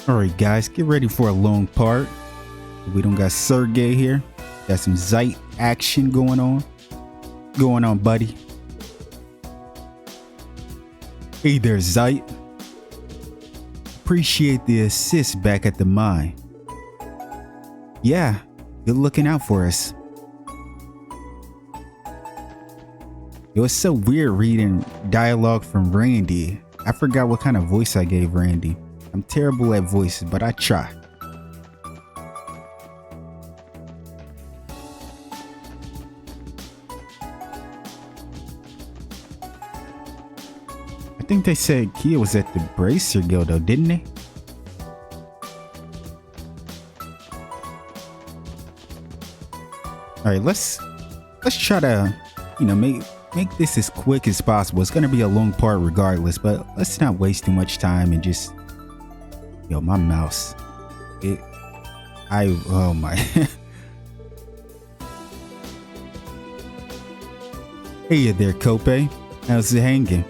Alright guys, get ready for a long part. We don't got Sergey here. Got some Zeit action going on. Going on, buddy. Hey there, Zeit. Appreciate the assist back at the mine. Yeah, good looking out for us. It was so weird reading dialogue from Randy. I forgot what kind of voice I gave Randy. I'm terrible at voices, but I try. I think they said Kia was at the Bracer Guild though, didn't they? Alright, let's try to, make this as quick as possible. It's gonna be a long part regardless, but let's not waste too much time and just my mouse. Oh my. Hey there, Kope. How's it hanging?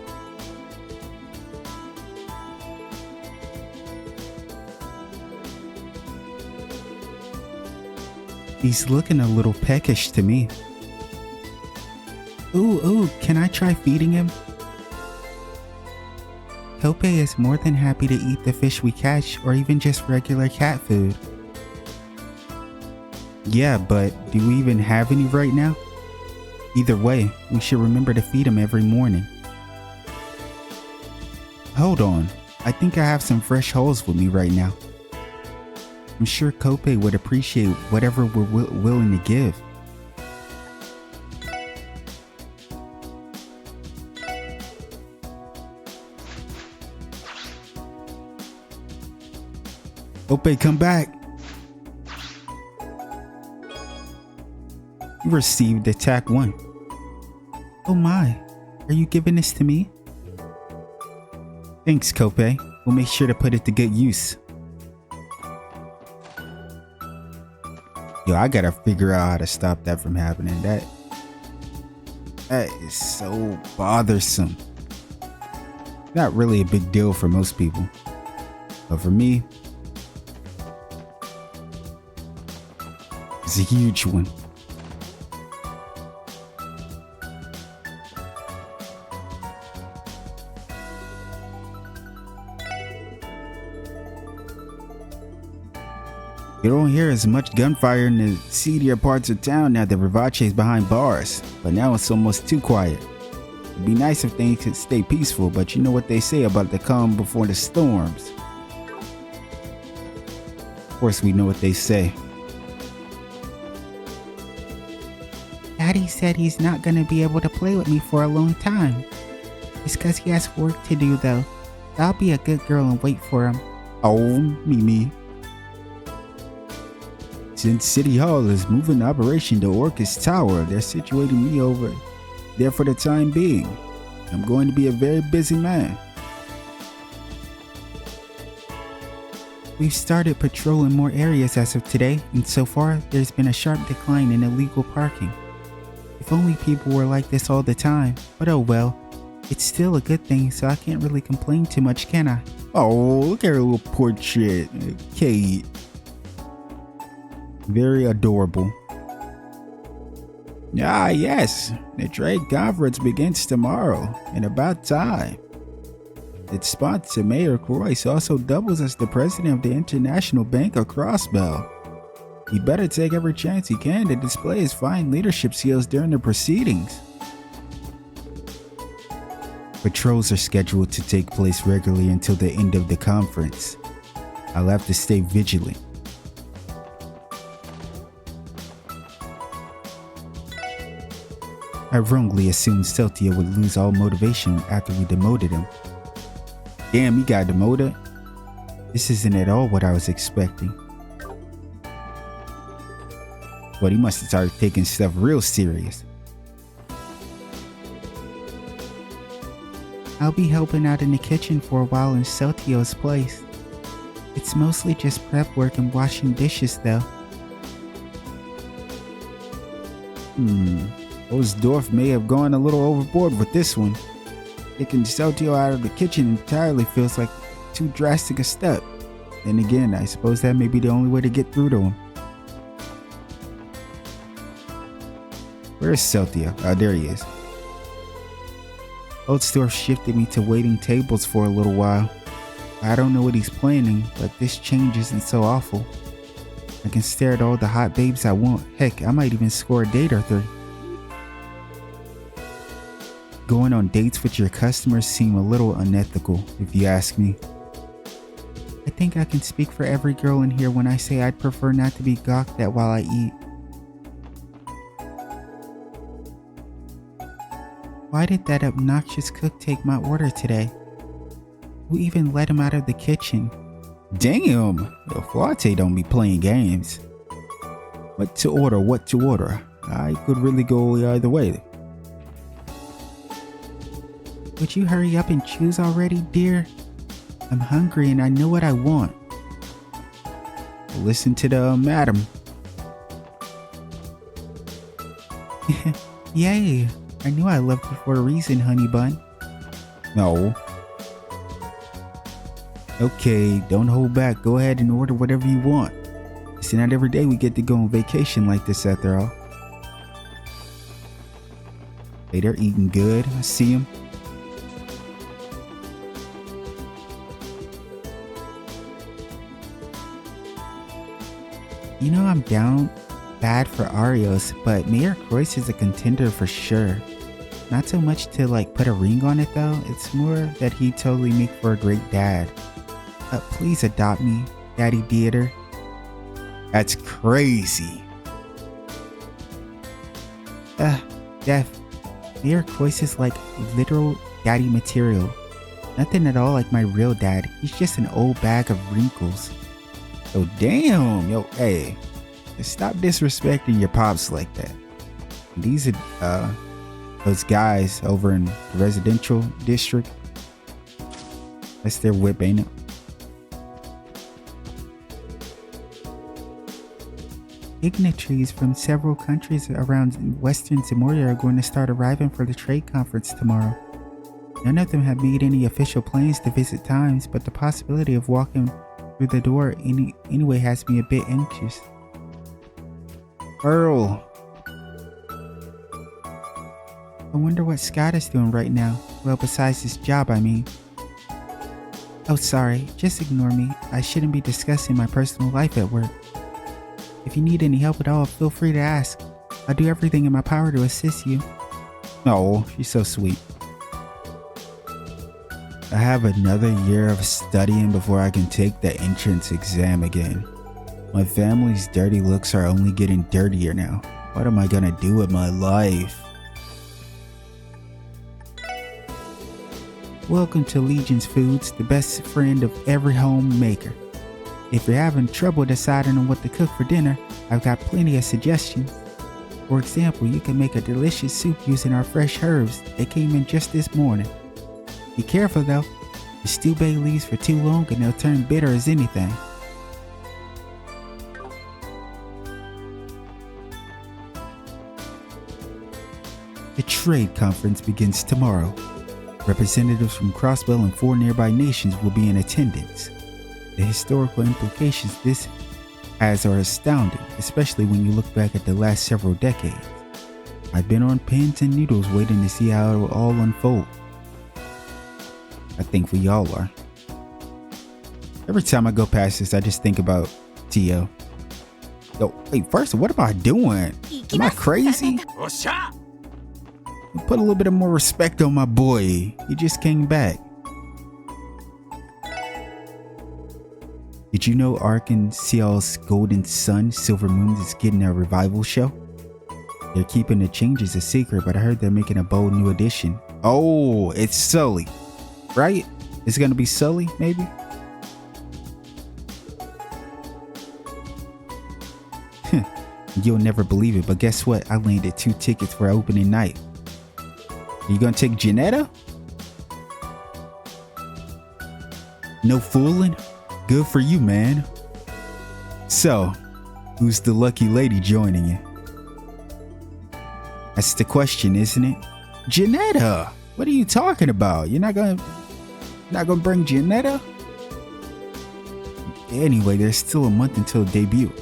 He's looking a little peckish to me. Ooh, can I try feeding him? Kope is more than happy to eat the fish we catch or even just regular cat food. Yeah, but do we even have any right now? Either way, we should remember to feed him every morning. Hold on, I think I have some fresh holes with me right now. I'm sure Kope would appreciate whatever we're willing to give. Kope, come back. You received attack 1. Oh my, are you giving this to me? Thanks, Kope. We'll make sure to put it to good use. Yo, I gotta figure out how to stop that from happening. That is so bothersome. Not really a big deal for most people, but for me, it's a huge one. You don't hear as much gunfire in the seedier parts of town now that Vivace is behind bars, but now it's almost too quiet. It'd be nice if things could stay peaceful, but you know what they say about the calm before the storms. Of course we know what they say. Daddy said he's not gonna be able to play with me for a long time. It's cause he has work to do though. I'll be a good girl and wait for him. Oh, Mimi. Since City Hall is moving operation to Orcus Tower, they're situating me over there for the time being. I'm going to be a very busy man. We've started patrolling more areas as of today, and so far, there's been a sharp decline in illegal parking. If only people were like this all the time, but oh well. It's still a good thing, so I can't really complain too much, can I? Oh, look at her little portrait, Kate. Very adorable. Ah, yes. The trade conference begins tomorrow, and about time. Its sponsor, Mayor Croyce, also doubles as the president of the International Bank of Crossbell. He better take every chance he can to display his fine leadership skills during the proceedings. Patrols are scheduled to take place regularly until the end of the conference. I'll have to stay vigilant. I wrongly assumed ţÄLTIA would lose all motivation after we demoted him. Damn, he got demoted? This isn't at all what I was expecting. But he must have started taking stuff real serious. I'll be helping out in the kitchen for a while in ţÄLTIA's place. It's mostly just prep work and washing dishes though. Osdorf may have gone a little overboard with this one. Taking ţÄLTIA out of the kitchen entirely feels like too drastic a step. then again, I suppose that may be the only way to get through to him. Where is ţo'Love? Oh, there he is. Holdstorff shifted me to waiting tables for a little while. I don't know what he's planning, but this change isn't so awful. I can stare at all the hot babes I want. Heck, I might even score a date or three. Going on dates with your customers seem a little unethical, if you ask me. I think I can speak for every girl in here when I say I'd prefer not to be gawked at while I eat. Why did that obnoxious cook take my order today? Who even let him out of the kitchen? Damn! The Flate don't be playing games. What to order, what to order? I could really go either way. Would you hurry up and choose already, dear? I'm hungry and I know what I want. Listen to the madam. Yay! I knew I loved you for a reason, honey bun. No. Okay, don't hold back. Go ahead and order whatever you want. It's not every day we get to go on vacation like this after all. Hey, they're eating good. I see them. You know I'm down bad for Arios, but Mayor Croix is a contender for sure. Not so much to like put a ring on it though, it's more that he'd totally make for a great dad. Please adopt me, Daddy Theater. That's crazy. Def, Mayor Croix is like literal daddy material. Nothing at all like my real dad, he's just an old bag of wrinkles. Oh damn, yo, hey, stop disrespecting your pops like that. These are those guys over in the residential district. That's their whip, ain't it? Dignitaries from several countries around Western Zamoria are going to start arriving for the trade conference tomorrow. None of them have made any official plans to visit Times, but the possibility of walking through the door anyway has me a bit anxious. Earl. I wonder what Scott is doing right now. Well, besides his job, I mean. Oh, sorry. Just ignore me. I shouldn't be discussing my personal life at work. If you need any help at all, feel free to ask. I'll do everything in my power to assist you. Oh, she's so sweet. I have another year of studying before I can take the entrance exam again. My family's dirty looks are only getting dirtier now. What am I gonna do with my life? Welcome to Legion's Foods, the best friend of every homemaker. If you're having trouble deciding on what to cook for dinner, I've got plenty of suggestions. For example, you can make a delicious soup using our fresh herbs that came in just this morning. Be careful though, you stew bay leaves for too long and they'll turn bitter as anything. The trade conference begins tomorrow. Representatives from Crossbell and 4 nearby nations will be in attendance. The historical implications this has are astounding, especially when you look back at the last several decades. I've been on pins and needles waiting to see how it will all unfold. I think we all are. Every time I go past this, I just think about Tio. Yo, wait, first, what am I doing? Am I crazy? Put a little bit of more respect on my boy. He just came back. Did you know Arkansas's Golden Sun Silver Moon is getting a revival show? They're keeping the changes a secret, but I heard they're making a bold new addition. Oh, it's ţo'Love, right? It's gonna be ţo'Love, maybe? You'll never believe it, but guess what? I landed 2 tickets for opening night. You gonna take Janetta? No fooling? Good for you, man. So, who's the lucky lady joining you? That's the question, isn't it? Janetta! What are you talking about? You're not gonna bring Janetta? Anyway, there's still a month until debut.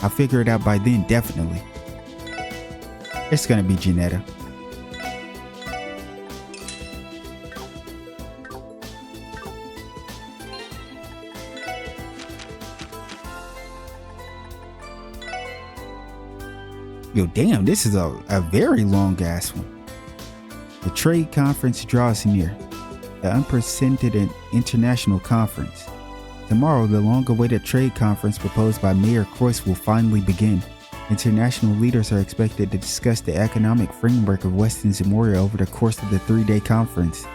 I'll figure it out by then, definitely. It's gonna be Janetta. Yo, damn, this is a very long ass one. The trade conference draws near. The unprecedented international conference. Tomorrow, the long-awaited trade conference proposed by Mayor Croyce will finally begin. International leaders are expected to discuss the economic framework of Western Zamoria over the course of the 3-day conference.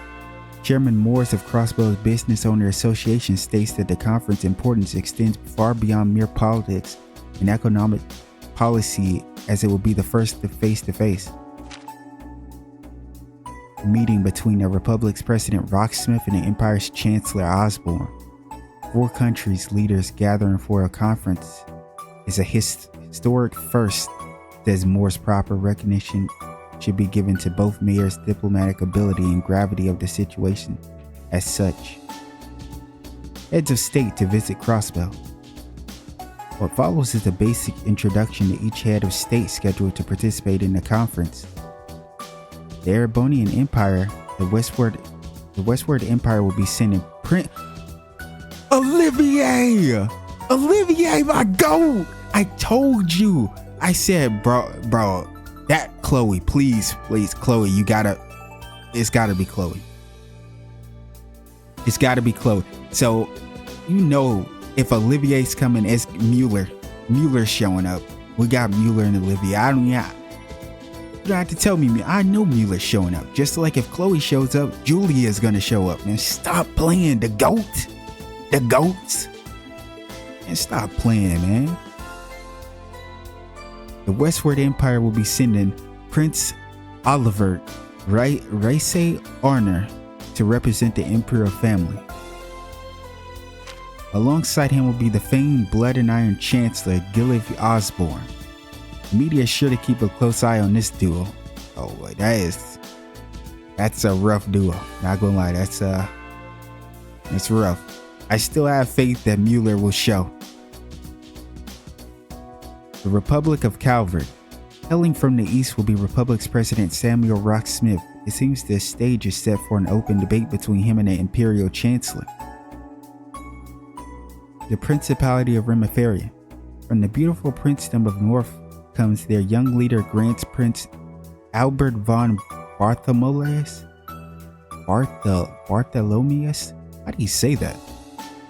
Chairman Moores of Crossbow's Business Owner Association states that the conference importance extends far beyond mere politics and economic policy, as it will be the first face-to-face meeting between the Republic's President Rocksmith and the Empire's Chancellor Osborne. 4 countries' leaders gathering for a conference is a historic first, says Moore's. Proper recognition should be given to both mayors' diplomatic ability and gravity of the situation as such. Heads of state to visit Crossbow. What follows is a basic introduction to each head of state scheduled to participate in the conference. The Erebonian Empire, the Westward Empire will be sending Olivier, my goat. I told you. I said, bro, that Chloe, please, Chloe, it's gotta be Chloe. It's gotta be Chloe. So, you know, if Olivier's coming, it's Mueller's showing up. We got Mueller and Olivier. You don't have to tell me. I know Mueller's showing up. Just like if Chloe shows up, Julia's gonna show up. Man, stop playing the goats. And stop playing, man. The Westward Empire will be sending Prince Oliver Race Arner to represent the imperial family. Alongside him will be the famed Blood and Iron Chancellor Gilliv Osborne. The media is sure to keep a close eye on this duo. Oh, boy, that's a rough duo. Not gonna lie, that's rough. I still have faith that Mueller will show. The Republic of Calvert. Hailing from the east will be Republic's President Samuel Rocksmith. It seems the stage is set for an open debate between him and the Imperial Chancellor. The Principality of Remiferia. From the beautiful princedom of North comes their young leader, Grand Prince Albert von Bartholomeus. Bartholomeus? How do you say that?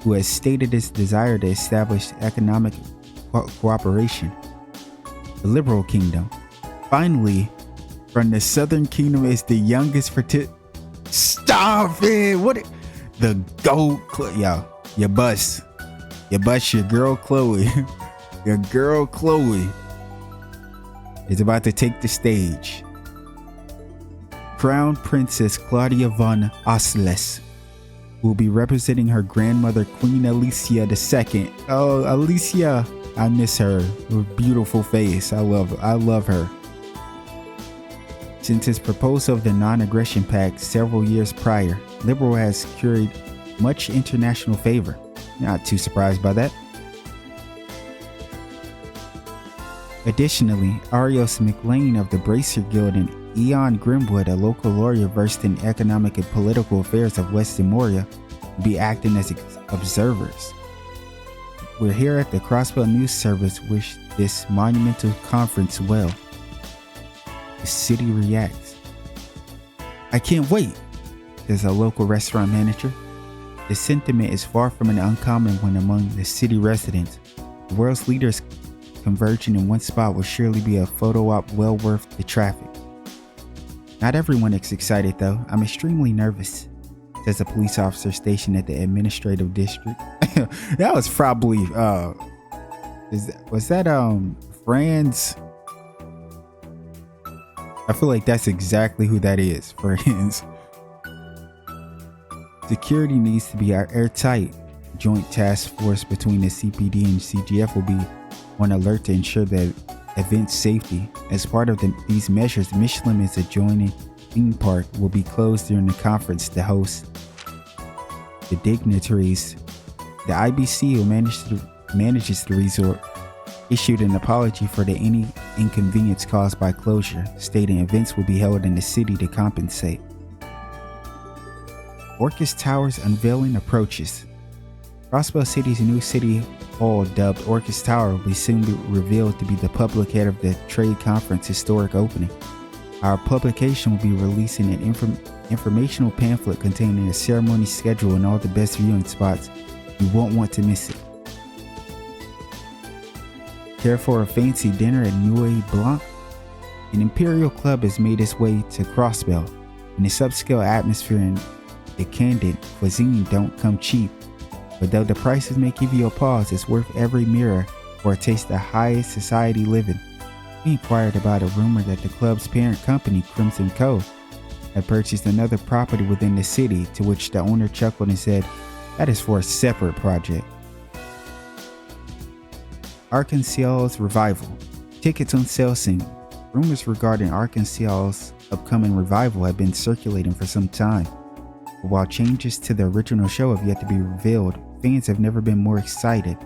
Who has stated his desire to establish economic cooperation. The Liberal Kingdom. Finally, from the Southern Kingdom is the youngest Stop it! What? The GOAT. Yo, your bus. Your girl Chloe. Your girl Chloe is about to take the stage. Crown Princess Claudia von Osles will be representing her grandmother, Queen Alicia II. Oh, Alicia, I miss her. Her beautiful face. I love her. Since his proposal of the non-aggression pact several years prior, Liberal has secured much international favor. Not too surprised by that. Additionally, Arios McLean of the Bracer Guild and Eon Grimwood, a local lawyer versed in economic and political affairs of West Zamoria, will be acting as observers. We're here at the Crossbow News Service wish this monumental conference well. The city reacts. I can't wait, says a local restaurant manager. The sentiment is far from an uncommon one among the city residents. The world's leaders converging in one spot will surely be a photo op well worth the traffic. Not everyone is excited though. I'm extremely nervous, says a police officer stationed at the administrative district. That was probably was that Franz? I feel like that's exactly who that is, Franz. Security needs to be airtight. Joint task force between the CPD and CGF will be on alert to ensure that event safety. As part of these measures, Michelin's adjoining theme park will be closed during the conference to host the dignitaries The IBC, who manages the resort, issued an apology for any inconvenience caused by closure, stating events will be held in the city to compensate. Orchis Tower's unveiling approaches. Crossbell City's new city hall, dubbed Orchis Tower, will be soon revealed to be the public head of the trade conference historic opening. Our publication will be releasing an informational pamphlet containing a ceremony schedule and all the best viewing spots. You won't want to miss it. Care for a fancy dinner at Nuit Blanc? An Imperial Club has made its way to Crossbell, and its upscale atmosphere and decadent cuisine don't come cheap. But though the prices may give you a pause, it's worth every mirror for a taste of highest society living. We inquired about a rumor that the club's parent company, Crimson Co., had purchased another property within the city, to which the owner chuckled and said, "That is for a separate project." Arkansas's revival. Tickets on sale soon. Rumors regarding Arkansas's upcoming revival have been circulating for some time. But while changes to the original show have yet to be revealed, fans have never been more excited.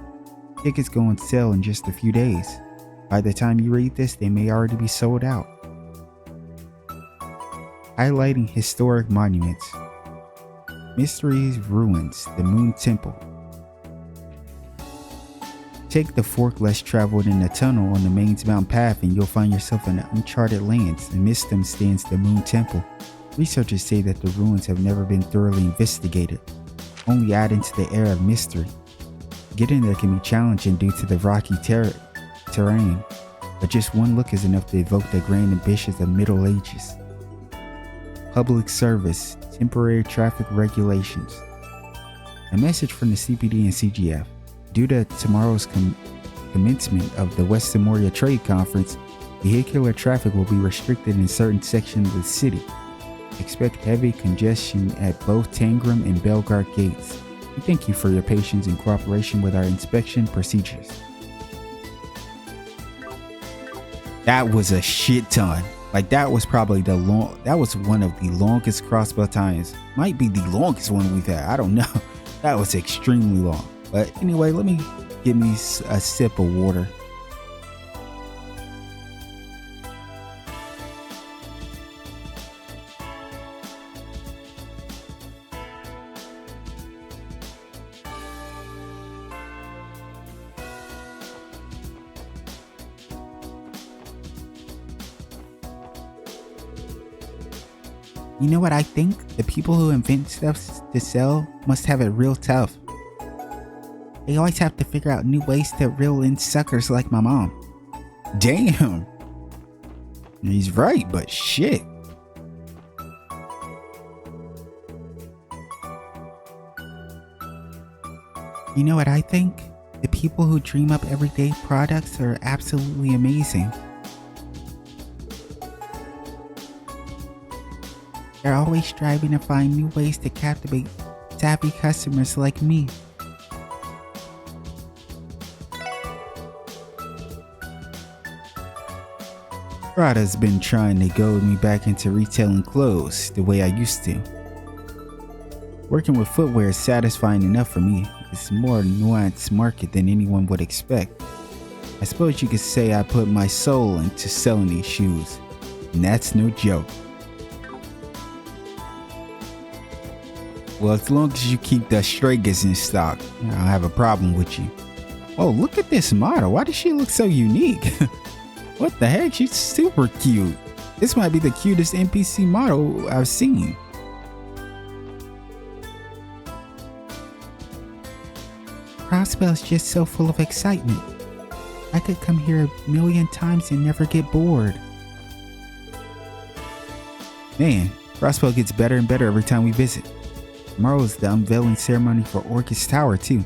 Tickets go on sale in just a few days. By the time you read this, they may already be sold out. Highlighting historic monuments. Mysteries Ruins, the Moon Temple. Take the fork less traveled in the tunnel on the main mountain path and you'll find yourself in uncharted lands. Amidst them stands the Moon Temple. Researchers say that the ruins have never been thoroughly investigated, only adding to the air of mystery. Getting there can be challenging due to the rocky terrain, but just one look is enough to evoke the grand ambitions of Middle Ages. Public service, temporary traffic regulations. A message from the CPD and CGF. Due to tomorrow's commencement of the Western Moria Trade Conference, vehicular traffic will be restricted in certain sections of the city. Expect heavy congestion at both Tangram and Belgard gates. We thank you for your patience and cooperation with our inspection procedures. That was a shit ton. Like, that was probably that was one of the longest Crossbell times. Might be the longest one we've had. I don't know. That was extremely long. But anyway, let me give me a sip of water. You know what I think? The people who invent stuff to sell must have it real tough. They always have to figure out new ways to reel in suckers like my mom. Damn. He's right, but shit. You know what I think? The people who dream up everyday products are absolutely amazing. They're always striving to find new ways to captivate savvy customers like me. Prada's been trying to goad me back into retailing clothes the way I used to. Working with footwear is satisfying enough for me. It's a more nuanced market than anyone would expect. I suppose you could say I put my soul into selling these shoes, and that's no joke. Well, as long as you keep the Stragas in stock, I don't have a problem with you. Oh, look at this model. Why does she look so unique? What the heck? She's super cute. This might be the cutest NPC model I've seen. Crossbell's just so full of excitement. I could come here a million times and never get bored. Man, Crossbell gets better and better every time we visit. Tomorrow's the unveiling ceremony for Orchis Tower too.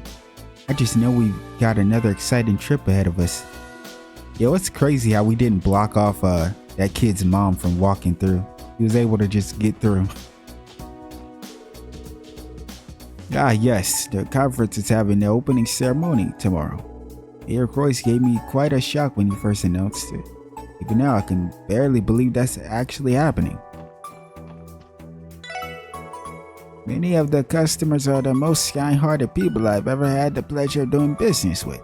I just know we've got another exciting trip ahead of us. Yo, it's crazy how we didn't block off that kid's mom from walking through. He was able to just get through. Ah yes, the conference is having the opening ceremony tomorrow. Mayor Croix gave me quite a shock when he first announced it. Even now, I can barely believe that's actually happening. Many of the customers are the most kind-hearted people I've ever had the pleasure of doing business with.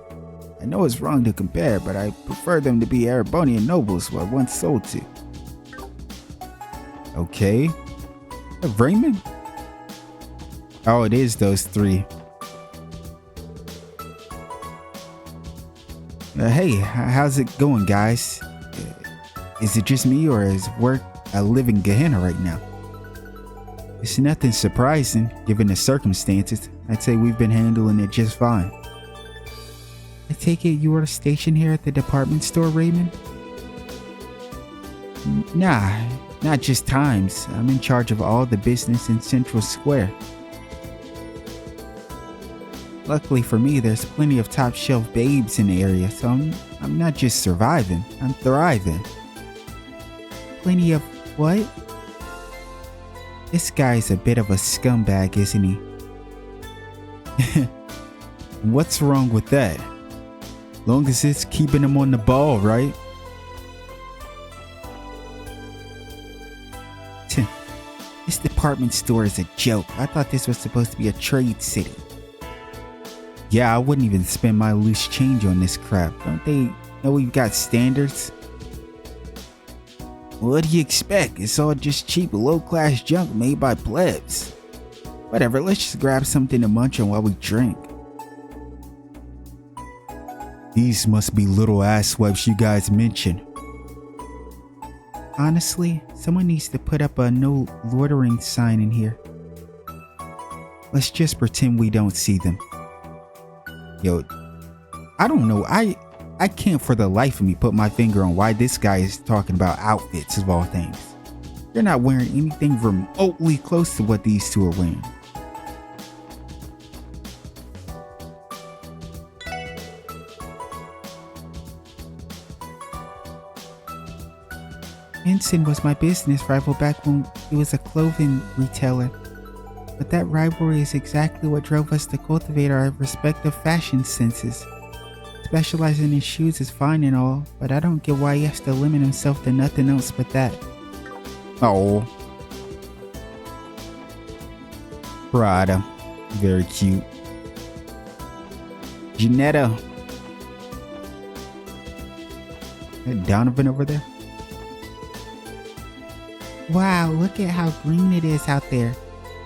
I know it's wrong to compare, but I prefer them to be Erebonian nobles who I once sold to. Okay. Raymond? Oh, it is those three. Hey, how's it going, guys? Is it just me, or is work a living Gehenna right now? It's nothing surprising, given the circumstances. I'd say we've been handling it just fine. I take it you are stationed here at the department store, Raymond? Nah, not just times. I'm in charge of all the business in Central Square. Luckily for me, there's plenty of top shelf babes in the area, so I'm not just surviving, I'm thriving. Plenty of what? This guy's a bit of a scumbag, isn't he? What's wrong with that? Long as it's keeping him on the ball, right? This department store is a joke. I thought this was supposed to be a trade city. Yeah, I wouldn't even spend my loose change on this crap. Don't they know we've got standards? What do you expect? It's all just cheap, low-class junk made by plebs. Whatever, let's just grab something to munch on while we drink. These must be little asswipes you guys mentioned. Honestly, someone needs to put up a no loitering sign in here. Let's just pretend we don't see them. Yo, I don't know. I can't for the life of me put my finger on why this guy is talking about outfits of all things. They're not wearing anything remotely close to what these two are wearing. Ensign was my business rival back when he was a clothing retailer. But that rivalry is exactly what drove us to cultivate our respective fashion senses. Specializing in shoes is fine and all, but I don't get why he has to limit himself to nothing else but that. Oh. Prada. Very cute. Janetta. Is Donovan over there? Wow, look at how green it is out there.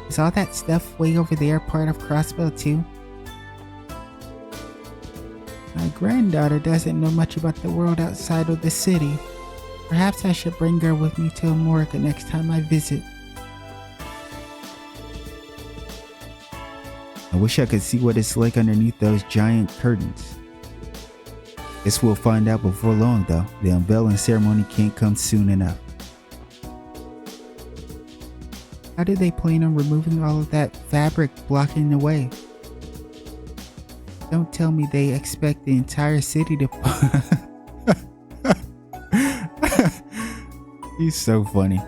Is all that stuff way over there part of Crossbow too? My granddaughter doesn't know much about the world outside of the city. Perhaps I should bring her with me to Amorica next time I visit. I wish I could see what it's like underneath those giant curtains. Guess we'll find out before long though. The unveiling ceremony can't come soon enough. How do they plan on removing all of that fabric blocking the way? Don't tell me they expect the entire city to... He's so funny.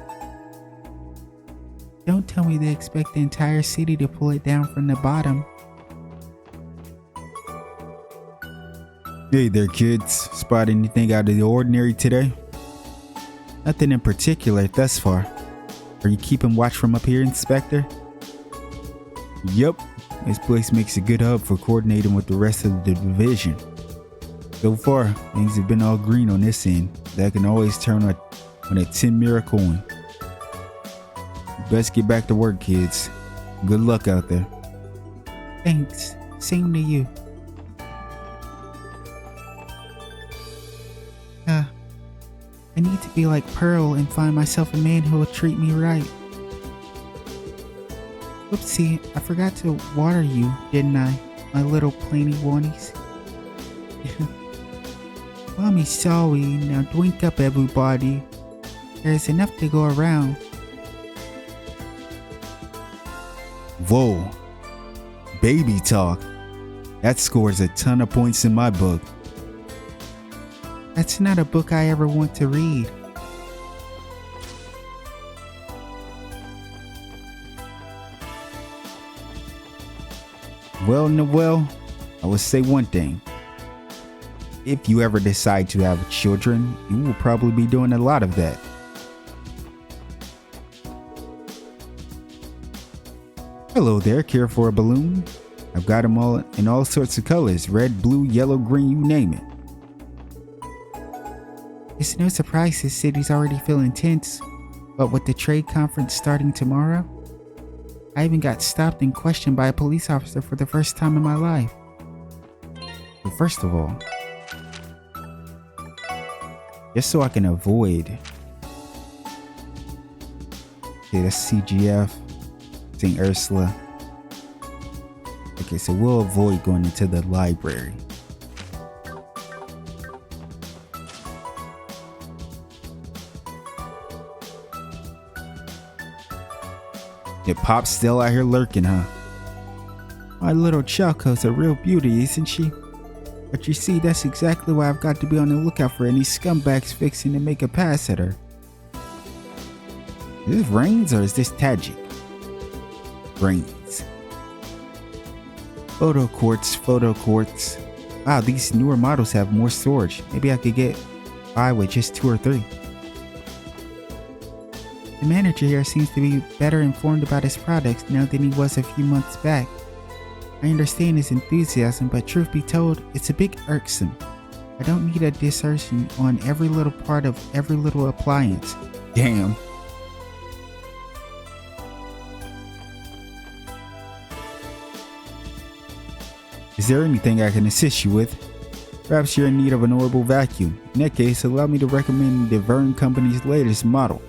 Don't tell me they expect the entire city to pull it down from the bottom. Hey there, kids. Spot anything out of the ordinary today? Nothing in particular thus far. Are you keeping watch from up here, Inspector? Yup. This place makes a good hub for coordinating with the rest of the division. So far, things have been all green on this end. That can always turn on a 10 mirror coin. Best get back to work, kids. Good luck out there. Thanks. Same to you. I need to be like Pearl and find myself a man who will treat me right. Oopsie, I forgot to water you, didn't I, my little plainy warnies? Mommy sorry, now drink up everybody. There's enough to go around. Whoa. Baby talk. That scores a ton of points in my book. That's not a book I ever want to read. Well, Noelle, I will say one thing. If you ever decide to have children, you will probably be doing a lot of that. Hello there, care for a balloon? I've got them all in all sorts of colors, red, blue, yellow, green, you name it. It's no surprise this city's already feeling tense, but with the trade conference starting tomorrow, I even got stopped and questioned by a police officer for the first time in my life. But first of all, just so I can avoid, okay, that's CGF, St. Ursula. Okay, so we'll avoid going into the library. Your Pop's still out here lurking, huh? My little Choco's a real beauty, isn't she? But you see, that's exactly why I've got to be on the lookout for any scumbags fixing to make a pass at her. Is this Rains or is this Tajik? Rains. Photo quartz. Wow, these newer models have more storage. Maybe I could get by with just 2 or 3. The manager here seems to be better informed about his products now than he was a few months back. I understand his enthusiasm, but truth be told, it's a bit irksome. I don't need a dissertation on every little part of every little appliance. Damn. Is there anything I can assist you with? Perhaps you're in need of an orbital vacuum. In that case, allow me to recommend the Vern Company's latest model.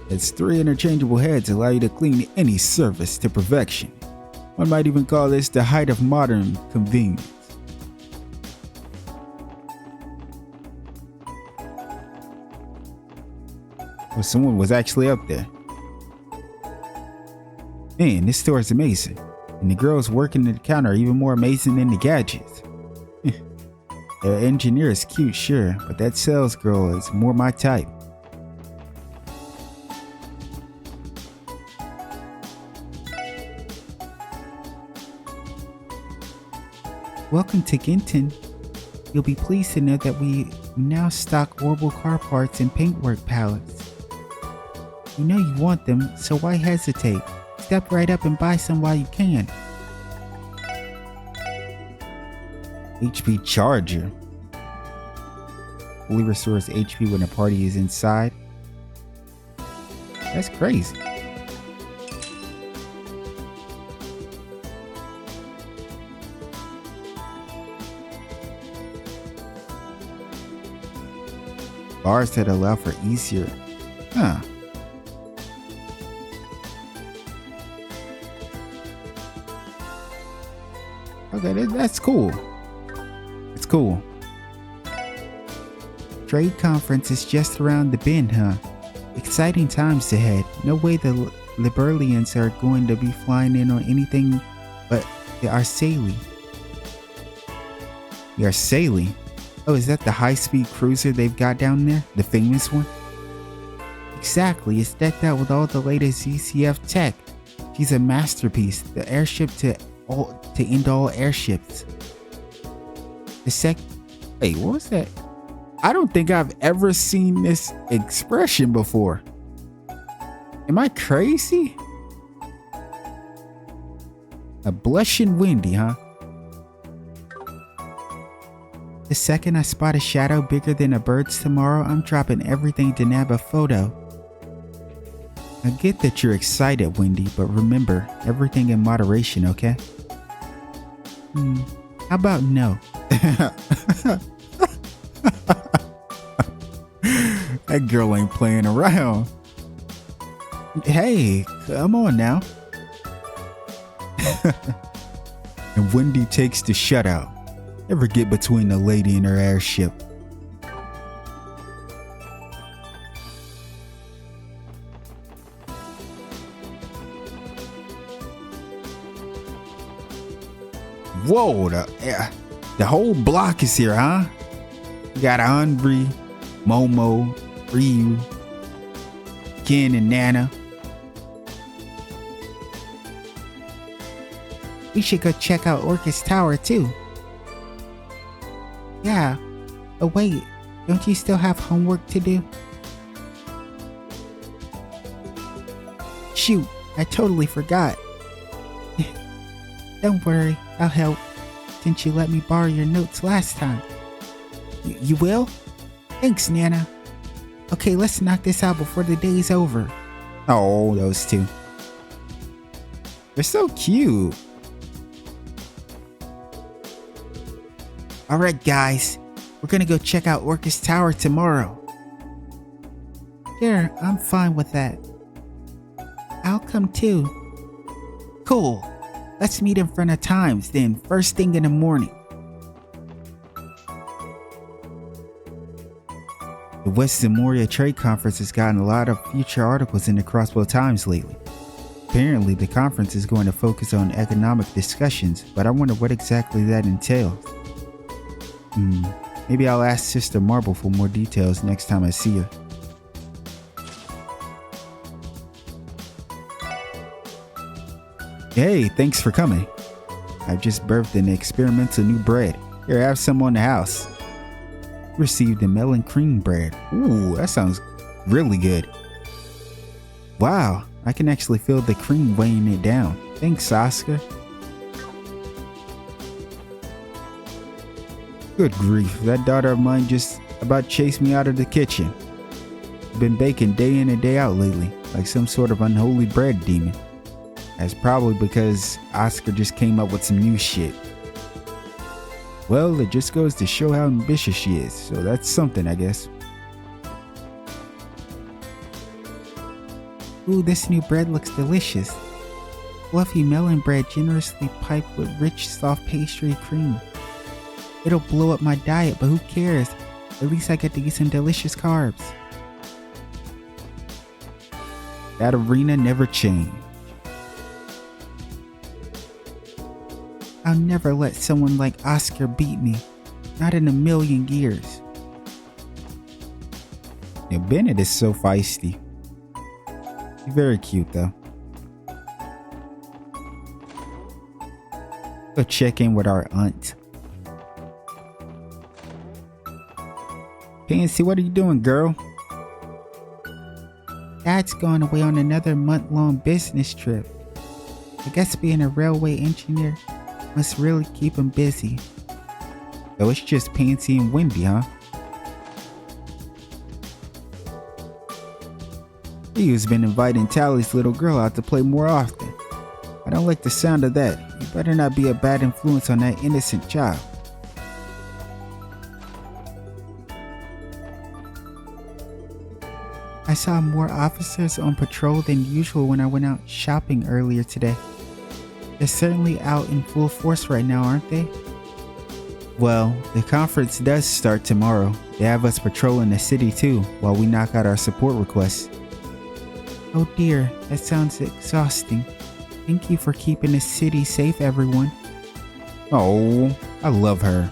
Its 3 interchangeable heads allow you to clean any surface to perfection. One might even call this the height of modern convenience. Well, someone was actually up there. Man, this store is amazing. And the girls working at the counter are even more amazing than the gadgets. The engineer is cute, sure, but that sales girl is more my type. Welcome to Ginton. You'll be pleased to know that we now stock orbital car parts and paintwork pallets. You know you want them, so why hesitate? Step right up and buy some while you can. HP charger. Fully restores HP when a party is inside. That's crazy. Bars that allow for easier. Huh. Okay, that's cool. It's cool. Trade conference is just around the bend, huh? Exciting times ahead. No way the Liberalians are going to be flying in on anything but the Arceli. The Arceli? Oh, is that the high-speed cruiser they've got down there? The famous one? Exactly, it's decked out with all the latest ZCF tech. She's a masterpiece, the airship to end all airships. Wait, what was that? I don't think I've ever seen this expression before. Am I crazy? A blushing windy, huh? The second I spot a shadow bigger than a bird's tomorrow, I'm dropping everything to nab a photo. I get that you're excited, Wendy, but remember, everything in moderation, okay? How about no? That girl ain't playing around. Hey, come on now. And Wendy takes the shutout. Never get between the lady and her airship. Whoa, the whole block is here, huh? You got Andre, Momo, Ryu, Ken, and Nana. We should go check out Orcus Tower too. Yeah. Oh wait, don't you still have homework to do? Shoot, I totally forgot. Don't worry, I'll help, since you let me borrow your notes last time. You will? Thanks, Nana. Okay, let's knock this out before the day's over. Oh, those two. They're so cute. Alright guys, we're gonna go check out Orcus Tower tomorrow. Sure, I'm fine with that. I'll come too. Cool. Let's meet in front of Times then, first thing in the morning. The West Zamoria Trade Conference has gotten a lot of feature articles in the Crossbow Times lately. Apparently, the conference is going to focus on economic discussions, but I wonder what exactly that entails. Maybe I'll ask Sister Marble for more details next time I see her. Hey, thanks for coming. I've just birthed an experimental new bread. Here, have some on the house. Received a melon cream bread. Ooh, that sounds really good. Wow, I can actually feel the cream weighing it down. Thanks, Oscar. Good grief, that daughter of mine just about chased me out of the kitchen. Been baking day in and day out lately, like some sort of unholy bread demon. That's probably because Oscar just came up with some new shit. Well, it just goes to show how ambitious she is, so that's something, I guess. Ooh, this new bread looks delicious. Fluffy melon bread generously piped with rich, soft pastry cream. It'll blow up my diet, but who cares? At least I get to eat some delicious carbs. That arena never changed. I'll never let someone like Oscar beat me. Not in a million years. Yeah, Bennett is so feisty. He's very cute though. Go check in with our aunt. Pansy, what are you doing, girl? Dad's going away on another month-long business trip. I guess being a railway engineer must really keep him busy. So it's just Pansy and Wendy, huh? He's been inviting Tally's little girl out to play more often. I don't like the sound of that. You better not be a bad influence on that innocent child. I saw more officers on patrol than usual when I went out shopping earlier today. They're certainly out in full force right now, aren't they? Well, the conference does start tomorrow. They have us patrolling the city too, while we knock out our support requests. Oh dear, that sounds exhausting. Thank you for keeping the city safe, everyone. Oh, I love her.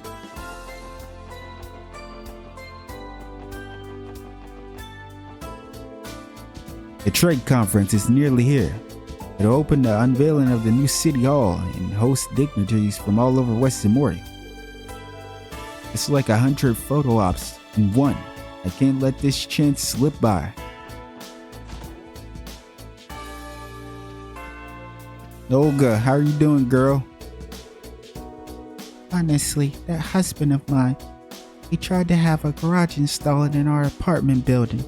The trade conference is nearly here. It'll open the unveiling of the new city hall and host dignitaries from all over West Zamoria. It's like 100 photo ops in one. I can't let this chance slip by. Olga, how are you doing, girl? Honestly, that husband of mine, he tried to have a garage installed in our apartment building.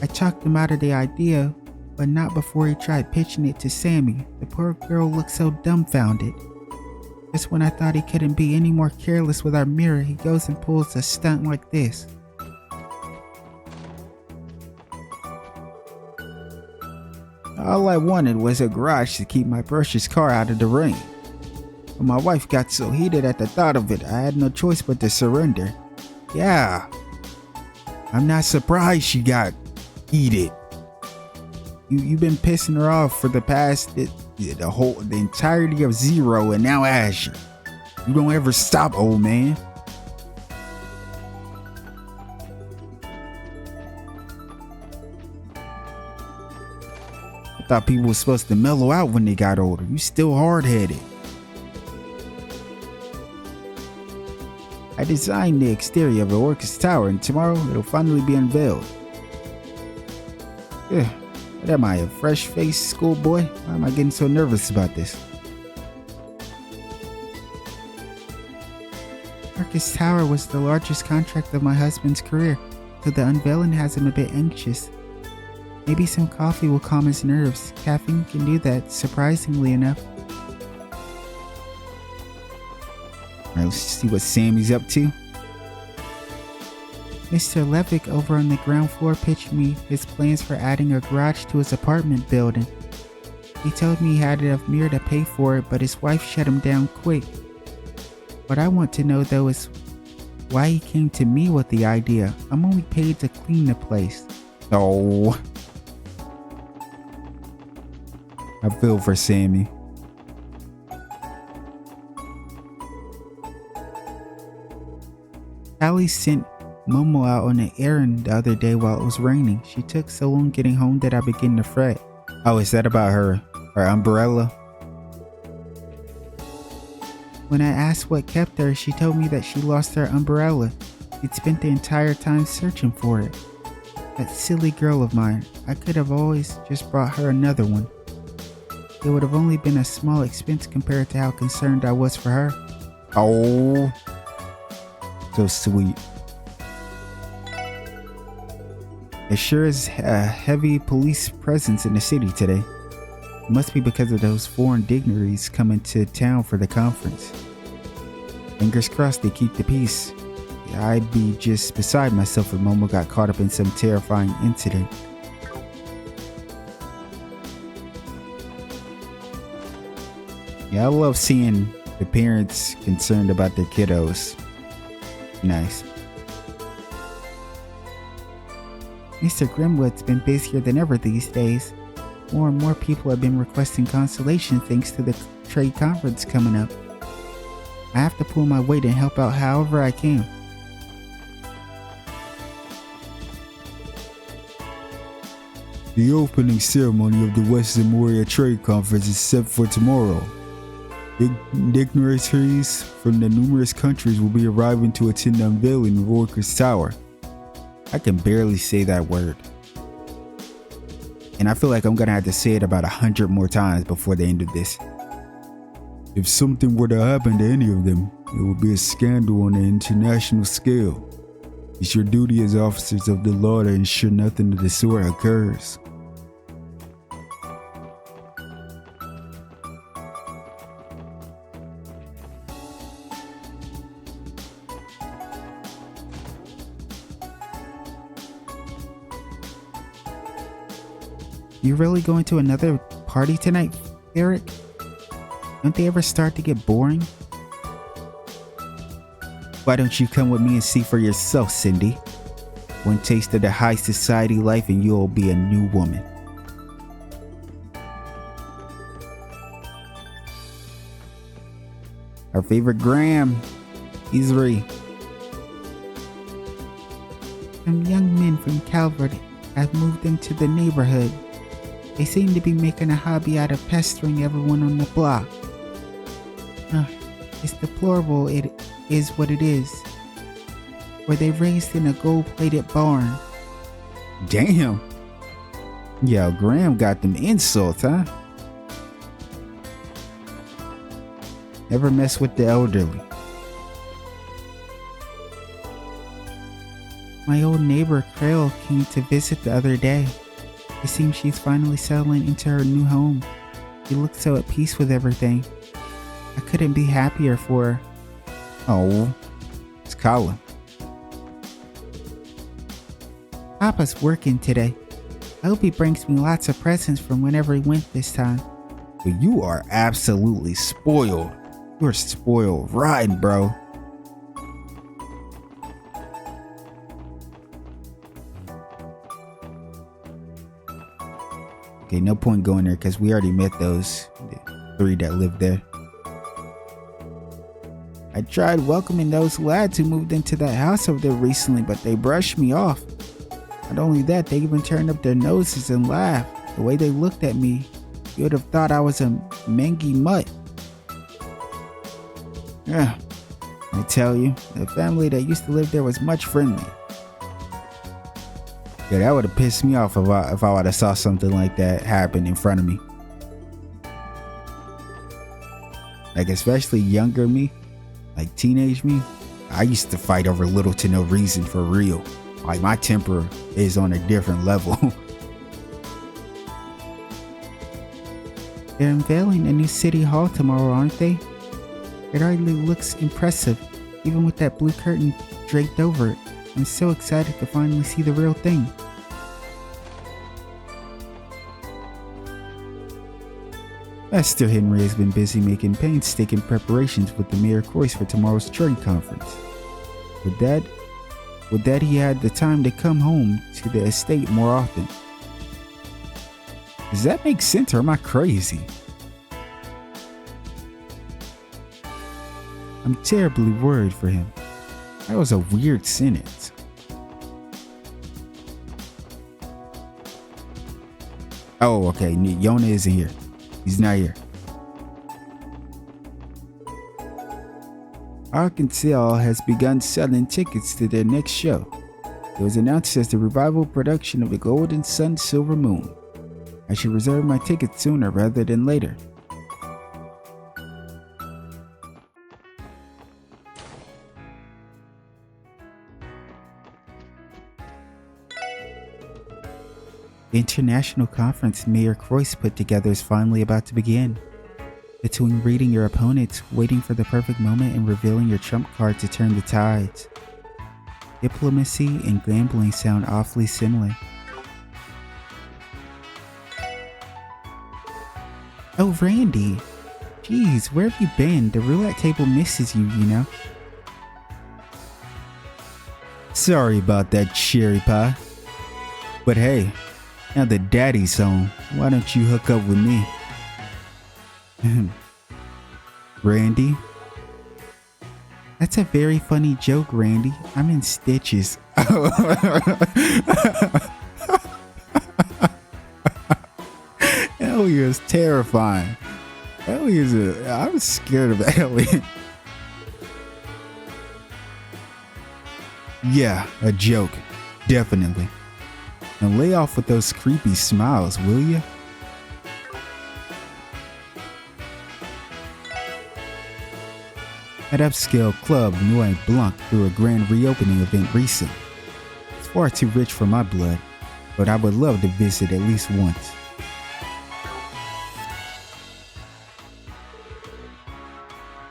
I talked him out of the idea, but not before he tried pitching it to Sammy. The poor girl looked so dumbfounded. Just when I thought he couldn't be any more careless with our mirror, he goes and pulls a stunt like this. All I wanted was a garage to keep my precious car out of the rain. When my wife got so heated at the thought of it, I had no choice but to surrender. Yeah, I'm not surprised she got heated. You've been pissing her off for the past the entirety of Zero and now Azure. You don't ever stop, old man. I thought people were supposed to mellow out when they got older. You still hard-headed. I designed the exterior of the Orcus Tower, and tomorrow it'll finally be unveiled. What am I, a fresh-faced schoolboy? Why am I getting so nervous about this? Darkest Tower was the largest contract of my husband's career, so the unveiling has him a bit anxious. Maybe some coffee will calm his nerves. Caffeine can do that, surprisingly enough. Alright, let's see what Sammy's up to. Mr. Levick over on the ground floor pitched me his plans for adding a garage to his apartment building. He told me he had enough mirror to pay for it, but his wife shut him down quick. What I want to know though is why he came to me with the idea. I'm only paid to clean the place. Oh, I feel for Sammy. Callie sent Momo out on an errand the other day while it was raining. She took so long getting home that I began to fret. Oh, is that about her umbrella? When I asked what kept her, she told me that she lost her umbrella. She'd spent the entire time searching for it. That silly girl of mine. I could have always just brought her another one. It would have only been a small expense compared to how concerned I was for her. Oh, so sweet. It sure is a heavy police presence in the city today. It must be because of those foreign dignitaries coming to town for the conference. Fingers crossed they keep the peace. I'd be just beside myself if Momo got caught up in some terrifying incident. Yeah, I love seeing the parents concerned about their kiddos. Nice. Mr. Grimwood's been busier than ever these days. More and more people have been requesting consolation thanks to the trade conference coming up. I have to pull my weight and help out however I can. The opening ceremony of the Western Warrior Trade Conference is set for tomorrow. Dignitaries from the numerous countries will be arriving to attend the unveiling of Orcus Tower. I can barely say that word. And I feel like I'm gonna have to say it about 100 more times before the end of this. If something were to happen to any of them, it would be a scandal on an international scale. It's your duty as officers of the law to ensure nothing of the sort occurs. You really going to another party tonight, Eric? Don't they ever start to get boring? Why don't you come with me and see for yourself, Cindy? One taste of the high society life and you'll be a new woman. Our favorite Graham. He's Ree. Some young men from Calvert have moved into the neighborhood. They seem to be making a hobby out of pestering everyone on the block. It's deplorable, it is what it is. Were they raised in a gold-plated barn? Damn. Yo, Graham got them insults, huh? Never mess with the elderly. My old neighbor Krail came to visit the other day. It seems she's finally settling into her new home. She looks so at peace with everything. I couldn't be happier for her. Oh, it's Colin. Papa's working today. I hope he brings me lots of presents from whenever he went this time. But you are absolutely spoiled. You're spoiled rotten, bro. Okay, no point going there because we already met those three that lived there. I tried welcoming those lads who moved into that house over there recently, but they brushed me off. Not only that, they even turned up their noses and laughed. The way they looked at me, you would have thought I was a mangy mutt. Yeah, I tell you, the family that used to live there was much friendly. Yeah, that would have pissed me off if I would have saw something like that happen in front of me. Like, especially younger me, like teenage me, I used to fight over little to no reason for real. Like, my temper is on a different level. They're unveiling a new city hall tomorrow, aren't they? It already looks impressive, even with that blue curtain draped over it. I'm so excited to finally see the real thing. Master Henry has been busy making painstaking preparations with the Mayor Croix for tomorrow's trade conference. With that he had the time to come home to the estate more often. Does that make sense, or am I crazy? I'm terribly worried for him. That was a weird sentence. Oh, okay. Yona isn't here. He's not here. Arkansas has begun selling tickets to their next show. It was announced as the revival production of the Golden Sun Silver Moon. I should reserve my tickets sooner rather than later. The international conference Mayor Croix put together is finally about to begin. Between reading your opponents, waiting for the perfect moment, and revealing your trump card to turn the tides, diplomacy and gambling sound awfully similar. Oh, Randy. Jeez, where have you been? The roulette table misses you, you know. Sorry about that, cherry pie. But hey, now that Daddy's home, why don't you hook up with me? Randy? That's a very funny joke, Randy. I'm in stitches. Ellie is terrifying. I was scared of Ellie. Yeah, a joke. Definitely. Now lay off with those creepy smiles, will ya? That upscale club Nuit Blanc threw a grand reopening event recently. It's far too rich for my blood, but I would love to visit at least once.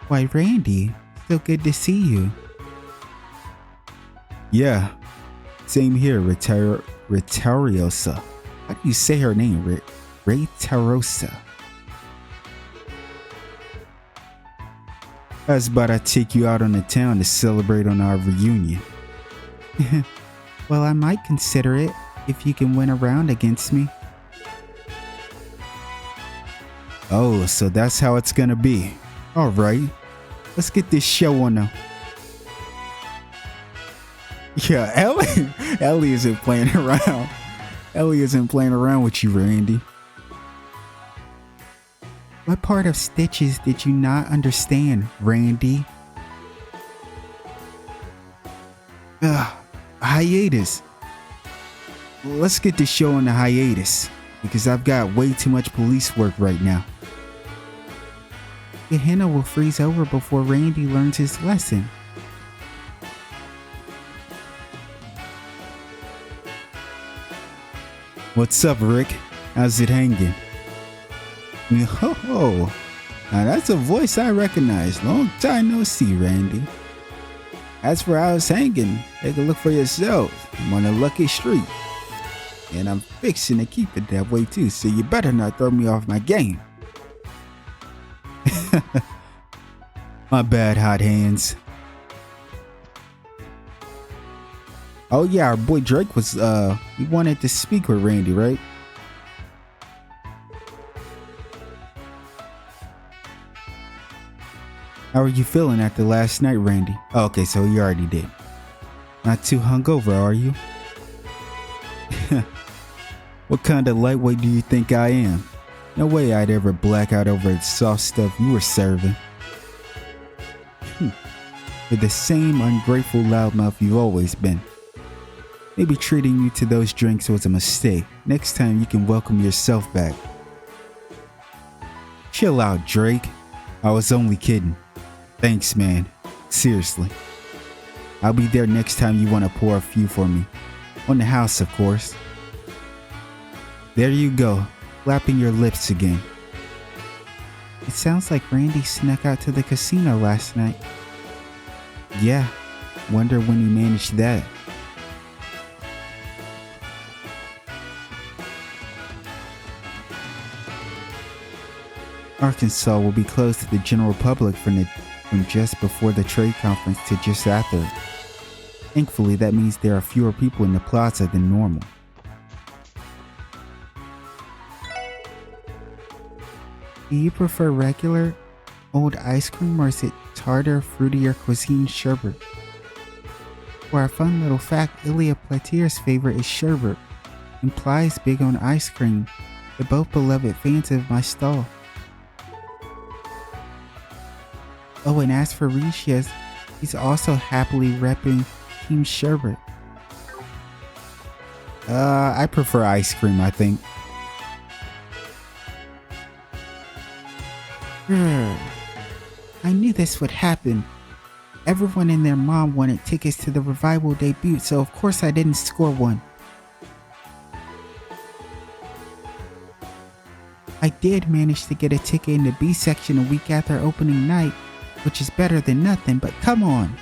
Why, Randy, so good to see you. Yeah, same here, Retariosa. How do you say her name, Retarosa? I was about to take you out on the town to celebrate on our reunion. Well, I might consider it if you can win a round against me. Oh, so that's how it's gonna be. Alright, let's get this show on now. Yeah, Ellie isn't playing around. Ellie isn't playing around with you, Randy. What part of Stitches did you not understand, Randy? Hiatus. Let's get this show on the hiatus, because I've got way too much police work right now. Gehenna will freeze over before Randy learns his lesson. What's up, Rick? How's it hanging? Oh, now that's a voice I recognize. Long time no see, Randy. As for how it's hanging, take a look for yourself. I'm on a lucky streak. And I'm fixing to keep it that way too, so you better not throw me off my game. My bad, hot hands. Oh yeah, our boy Drake was, he wanted to speak with Randy, right? How are you feeling after last night, Randy? Oh, okay, so you already did. Not too hungover, are you? What kind of lightweight do you think I am? No way I'd ever black out over the soft stuff you were serving. You're the same ungrateful loudmouth you've always been. Maybe treating you to those drinks was a mistake. Next time you can welcome yourself back. Chill out, Drake. I was only kidding. Thanks, man. Seriously. I'll be there next time you want to pour a few for me. On the house, of course. There you go, flapping your lips again. It sounds like Randy snuck out to the casino last night. Yeah, wonder when he managed that. Arkansas will be closed to the general public from just before the trade conference to just after. Thankfully, that means there are fewer people in the plaza than normal. Do you prefer regular old ice cream, or is it tartar, fruitier cuisine sherbet? For a fun little fact, Ilya Platier's favorite is sherbet, and Ply is big on ice cream. They're both beloved fans of my stall. Oh, and as for Rishia's, he's also happily repping Team Sherbet. I prefer ice cream, I think. I knew this would happen. Everyone and their mom wanted tickets to the Revival debut, so of course I didn't score one. I did manage to get a ticket in the B section a week after opening night, which is better than nothing, but come on.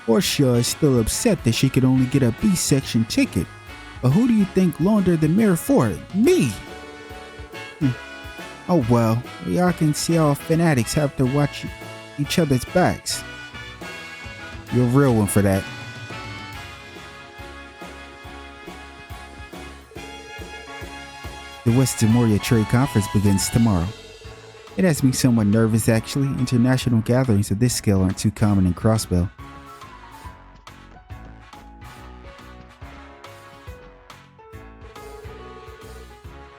Portia is still upset that she could only get a B section ticket. But who do you think laundered the mirror for it? Me! Oh well, we all can see how fanatics have to watch each other's backs. You're a real one for that. The West Demoria Trade Conference begins tomorrow. It has me somewhat nervous actually. International gatherings of this scale aren't too common in Crossbell.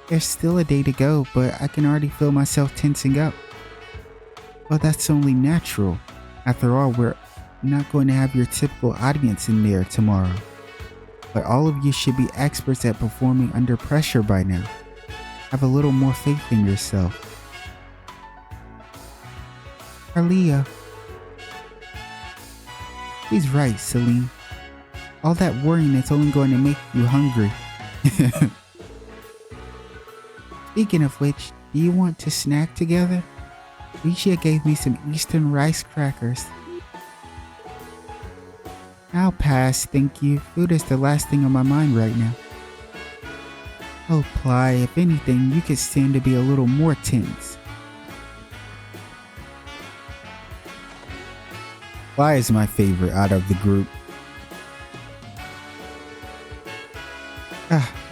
There's still a day to go, but I can already feel myself tensing up. Well, that's only natural. After all, we're not going to have your typical audience in there tomorrow. But all of you should be experts at performing under pressure by now. Have a little more faith in yourself. Arlia. He's right, Celine. All that worrying is only going to make you hungry. Speaking of which, do you want to snack together? Risha gave me some Eastern rice crackers. I'll pass, thank you. Food is the last thing on my mind right now. Oh, Ply, if anything, you could stand to be a little more tense. Ply is my favorite out of the group.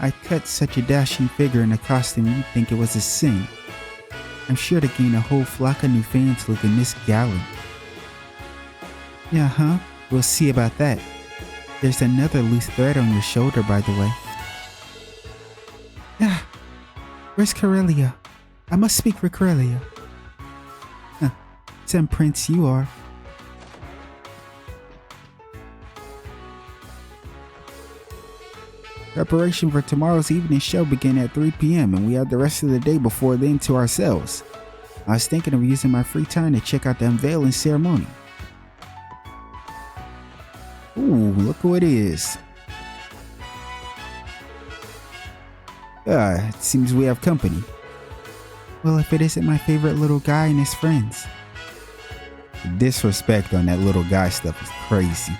I cut such a dashing figure in a costume you'd think it was a sin. I'm sure to gain a whole flock of new fans looking this gallant. Yeah, huh? We'll see about that. There's another loose thread on your shoulder, by the way. Where's Corellia? I must speak with Corellia. Some prince you are. Preparation for tomorrow's evening show began at 3 p.m. and we have the rest of the day before then to ourselves. I was thinking of using my free time to check out the unveiling ceremony. Ooh, look who it is. It seems we have company. Well, if it isn't my favorite little guy and his friends. The disrespect on that little guy stuff is crazy.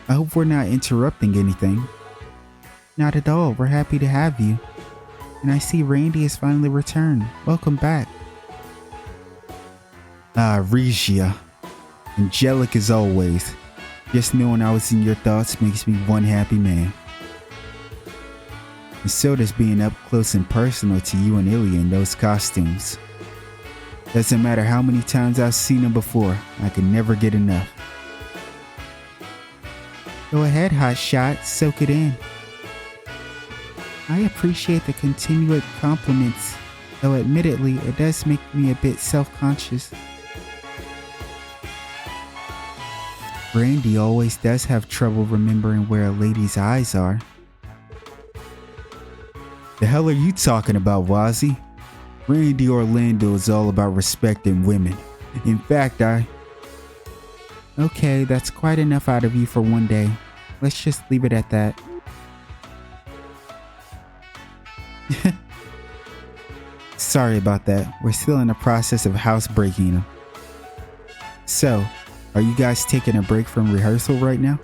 I hope we're not interrupting anything. Not at all, we're happy to have you. And I see Randy has finally returned. Welcome back. Regia. Angelic as always. Just knowing I was in your thoughts makes me one happy man. And so does being up close and personal to you and Ilya in those costumes. Doesn't matter how many times I've seen them before, I can never get enough. Go ahead, hotshot, soak it in. I appreciate the continued compliments, though admittedly it does make me a bit self-conscious. Randy always does have trouble remembering where a lady's eyes are. The hell are you talking about, Wazzy? Randy Orlando is all about respecting women. In fact, I Okay, that's quite enough out of you for one day. Let's just leave it at that. Sorry about that. We're still in the process of housebreaking. So, are you guys taking a break from rehearsal right now?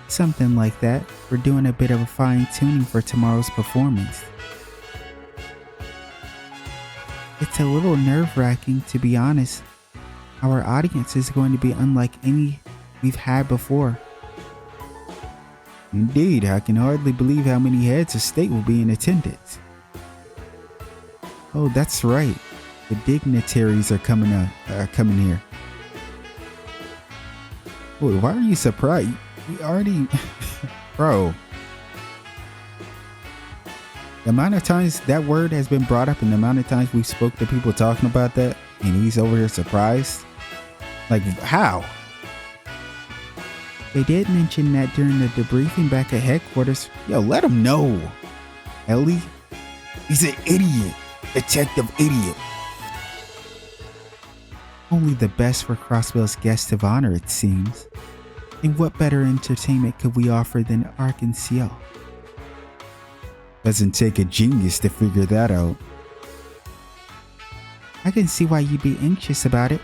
Something like that. We're doing a bit of a fine-tuning for tomorrow's performance. It's a little nerve-wracking, to be honest. Our audience is going to be unlike any we've had before. Indeed, I can hardly believe how many heads of state will be in attendance. Oh, that's right. The dignitaries are coming here. Wait, why are you surprised? We already... Bro. The amount of times that word has been brought up and the amount of times we spoke to people talking about that and he's over here surprised? Like, how? They did mention that during the debriefing back at headquarters. Yo, let him know. Ellie, he's an idiot. Detective idiot. Only the best for Crossbell's guest of honor, it seems. And what better entertainment could we offer than Arkansas? Doesn't take a genius to figure that out. I can see why you'd be anxious about it.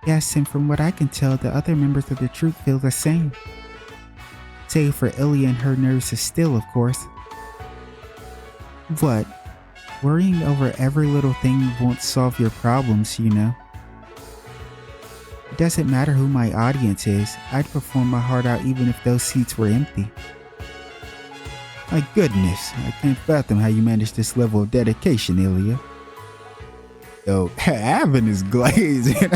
Yes, and from what I can tell, the other members of the troupe feel the same. Save for Ilya and her nerves of steel, of course. What? Worrying over every little thing won't solve your problems, you know. It doesn't matter who my audience is, I'd perform my heart out even if those seats were empty. My goodness, I can't fathom how you manage this level of dedication, Ilya. Yo, Avin is glazing.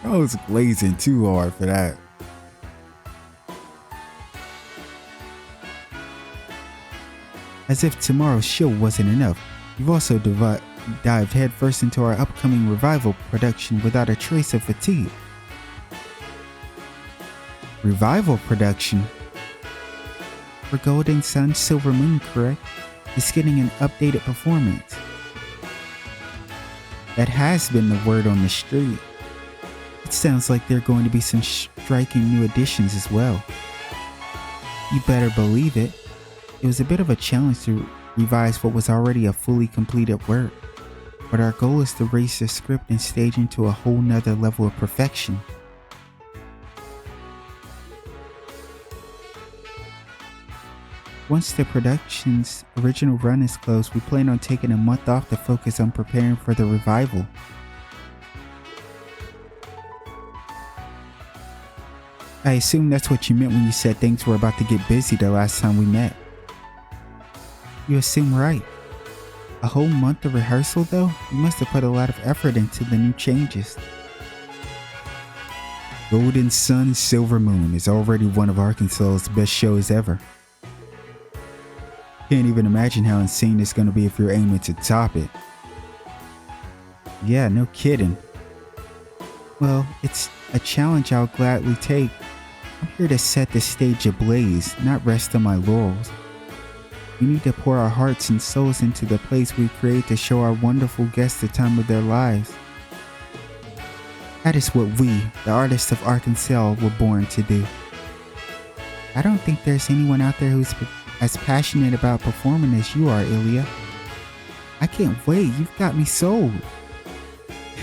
I was glazing too hard for that. As if tomorrow's show wasn't enough, you've also dived headfirst into our upcoming revival production without a trace of fatigue. Revival production? For Golden Sun Silver Moon, correct? Is getting an updated performance. That has been the word on the street. It sounds like there are going to be some striking new additions as well. You better believe it. It was a bit of a challenge to revise what was already a fully completed work, but our goal is to raise the script and stage into a whole nother level of perfection. Once the production's original run is closed, we plan on taking a month off to focus on preparing for the revival. I assume that's what you meant when you said things were about to get busy the last time we met. You assume right. A whole month of rehearsal though? You must have put a lot of effort into the new changes. Golden Sun Silver Moon is already one of Arkansas's best shows ever. Can't even imagine how insane it's gonna be if you're aiming to top it. Yeah, no kidding. Well, it's a challenge I'll gladly take. I'm here to set the stage ablaze, not rest on my laurels. We need to pour our hearts and souls into the place we create to show our wonderful guests the time of their lives. That is what we, the artists of Arkansas, were born to do. I don't think there's anyone out there who's as passionate about performing as you are, Ilya. I can't wait, you've got me sold.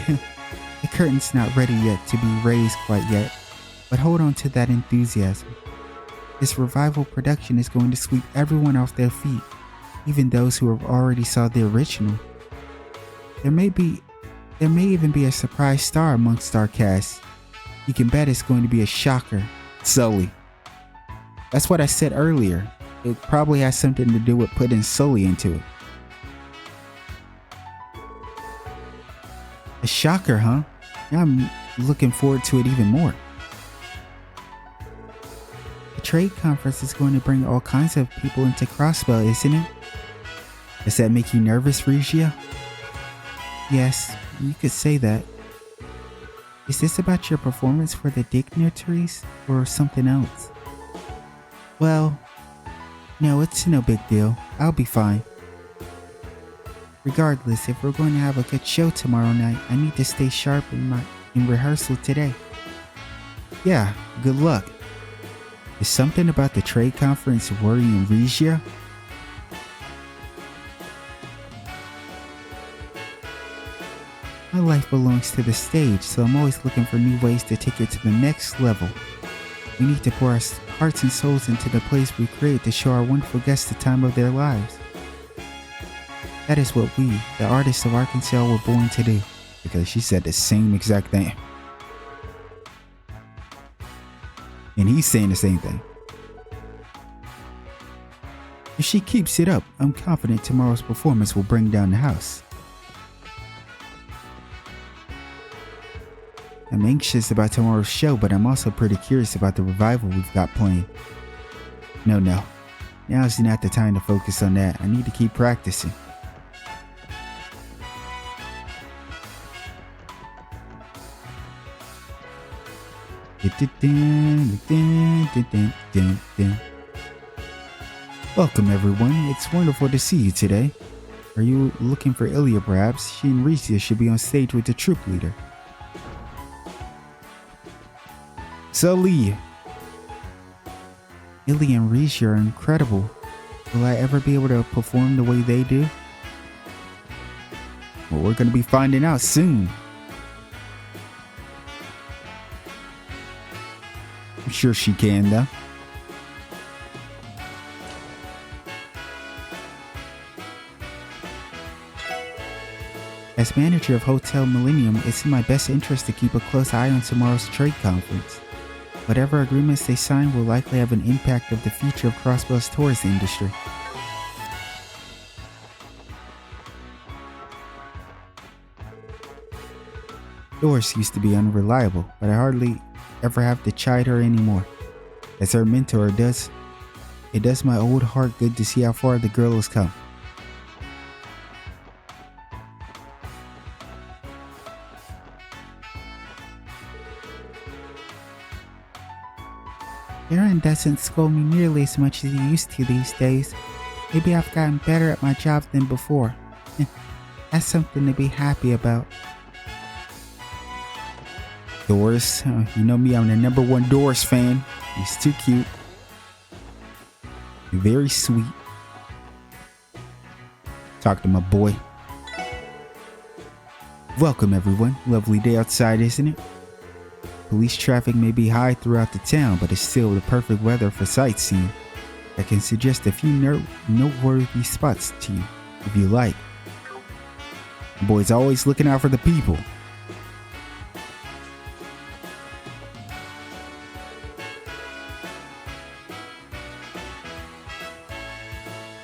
The curtain's not ready yet to be raised quite yet, but hold on to that enthusiasm. This revival production is going to sweep everyone off their feet, even those who have already saw the original. There may even be a surprise star amongst our cast. You can bet it's going to be a shocker. Sully. That's what I said earlier. It probably has something to do with putting Sully into it. A shocker, huh? I'm looking forward to it even more. The trade conference is going to bring all kinds of people into tzÄ], isn't it? Does that make you nervous, Regia? Yes, you could say that. Is this about your performance for the dignitaries or something else? Well, no, it's no big deal. I'll be fine. Regardless, if we're going to have a good show tomorrow night, I need to stay sharp in rehearsal today. Yeah, good luck. Is something about the trade conference worrying Regia? My life belongs to the stage, so I'm always looking for new ways to take it to the next level. We need to pour our hearts and souls into the place we create to show our wonderful guests the time of their lives. That is what we, the artists of Arkansas, were born to do. Because she said the same exact thing. And he's saying the same thing. If she keeps it up, I'm confident tomorrow's performance will bring down the house. I'm anxious about tomorrow's show, but I'm also pretty curious about the revival we've got playing. No. Now's not the time to focus on that. I need to keep practicing. Welcome everyone, it's wonderful to see you today. Are you looking for Ilya perhaps? She and Regia should be on stage with the troop leader. ţ霖. Ilya and Regia are incredible. Will I ever be able to perform the way they do? Well, we're gonna be finding out soon. I'm sure she can though. As manager of Hotel Millennium, it's in my best interest to keep a close eye on tomorrow's trade conference. Whatever agreements they sign will likely have an impact of the future of Crossbell's tourist industry. Doris used to be unreliable, but I hardly ever have to chide her anymore. As her mentor, it does my old heart good to see how far the girl has come. Aaron doesn't scold me nearly as much as he used to these days. Maybe I've gotten better at my job than before. That's something to be happy about. Doris, you know me, I'm the #1 Doris fan. He's too cute. Very sweet. Talk to my boy. Welcome everyone. Lovely day outside, isn't it? Police traffic may be high throughout the town, but it's still the perfect weather for sightseeing. I can suggest a few noteworthy spots to you, if you like. The boy's always looking out for the people.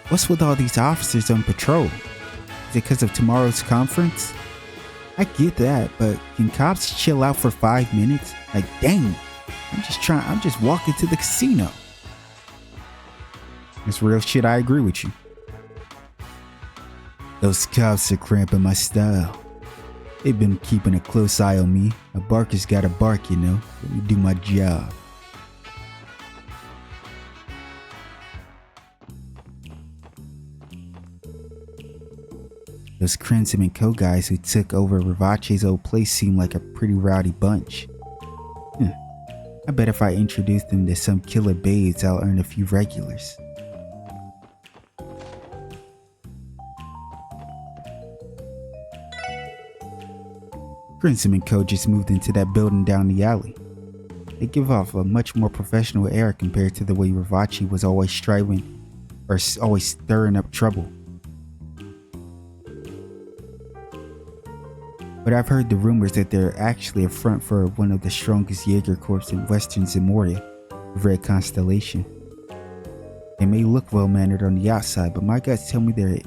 What's with all these officers on patrol? Is it because of tomorrow's conference? I get that, but can cops chill out for 5 minutes? Like, dang, I'm just walking to the casino. It's real shit, I agree with you. Those cops are cramping my style. They've been keeping a close eye on me. A barker's gotta bark, you know. Let me do my job. Those Crimson and Co guys who took over Rivache's old place seem like a pretty rowdy bunch. I bet if I introduce them to some killer babes, I'll earn a few regulars. Crimson and Co just moved into that building down the alley. They give off a much more professional air compared to the way Rivache was always striving or always stirring up trouble. But I've heard the rumors that they're actually a front for one of the strongest Jaeger Corps in Western Zamoria, Red Constellation. They may look well-mannered on the outside, but my guts tell me they're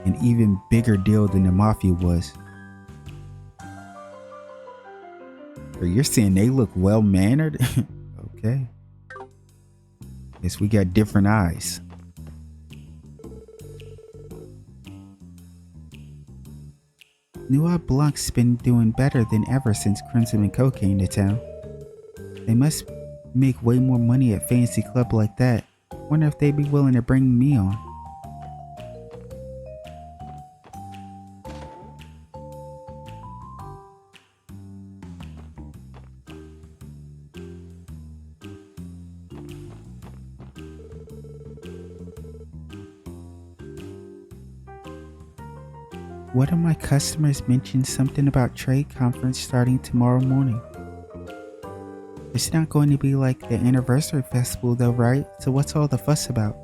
an even bigger deal than the Mafia was. Or you're saying they look well-mannered? Okay. Guess we got different eyes. Nuit Blanc's been doing better than ever since Crimson and Co came to town. They must make way more money at fancy club like that. Wonder if they'd be willing to bring me on. One of my customers mentioned something about trade conference starting tomorrow morning. It's not going to be like the anniversary festival though, right? So what's all the fuss about?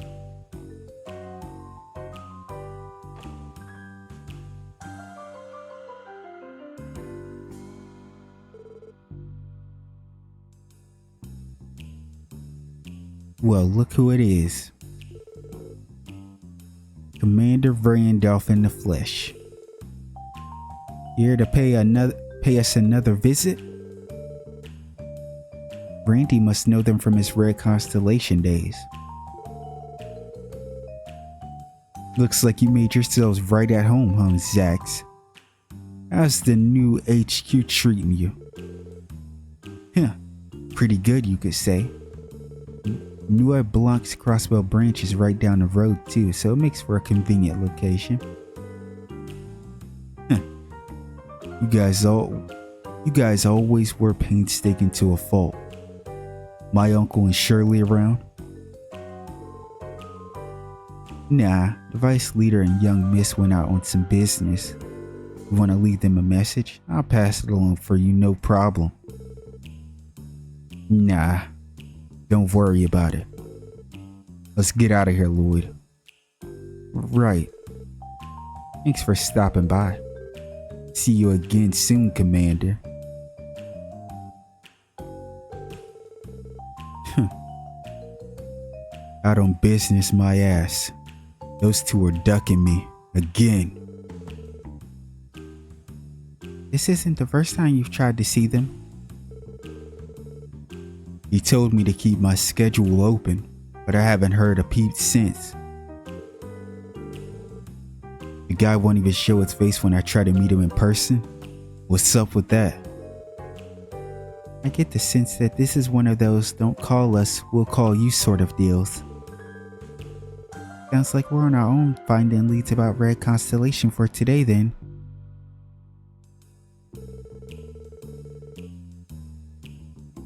Well, look who it is. Commander Randolph in the flesh. Here to pay us another visit? Randy must know them from his Red Constellation days. Looks like you made yourselves right at home, huh, Zax? How's the new HQ treating you? Huh, pretty good, you could say. New Blanc's Crossbow branch is right down the road too, so it makes for a convenient location. Huh. You guys always were painstaking to a fault. My uncle and Shirley around? Nah, the vice leader and young miss went out on some business. You want to leave them a message? I'll pass it along for you, no problem. Nah, don't worry about it. Let's get out of here, Lloyd. Right. Thanks for stopping by. See you again soon, Commander. Out on business, my ass. Those two are ducking me. Again. This isn't the first time you've tried to see them. He told me to keep my schedule open, but I haven't heard a peep since. The guy won't even show his face when I try to meet him in person. What's up with that? I get the sense that this is one of those don't call us, we'll call you sort of deals. Sounds like we're on our own finding leads about Red Constellation for today then.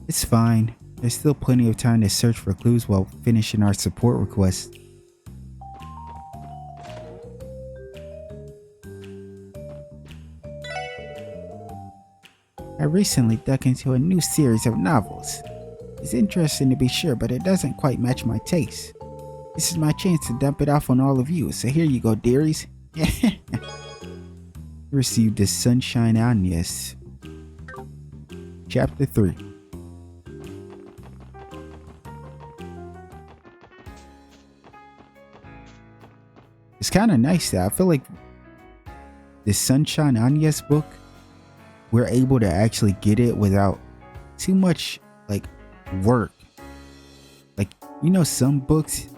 It's fine. There's still plenty of time to search for clues while finishing our support request. I recently dug into a new series of novels. It's interesting to be sure, but it doesn't quite match my taste. This is my chance to dump it off on all of you, so here you go, dearies. Received the Sunshine Agnes. Chapter 3. It's kind of nice that I feel like the Sunshine Agnes book, we're able to actually get it without too much like work. Like, you know, some books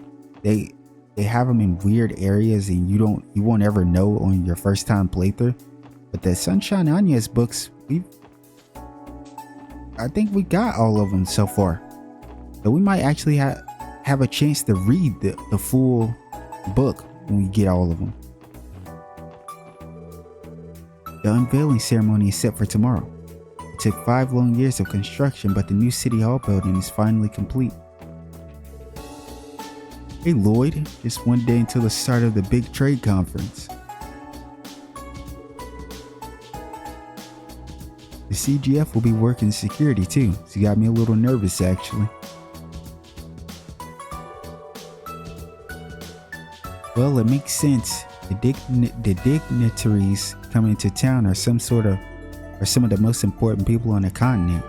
they have them in weird areas and you won't ever know on your first time playthrough. But the Sunshine Agnes books, I think we got all of them so far. So we might actually have a chance to read the full book when we get all of them. The unveiling ceremony is set for tomorrow. It took 5 long years of construction, but the new City Hall building is finally complete. Hey Lloyd, just one day until the start of the big trade conference. The CGF will be working security too, so you got me a little nervous actually. Well, it makes sense. The dignitaries coming to town are some of the most important people on the continent.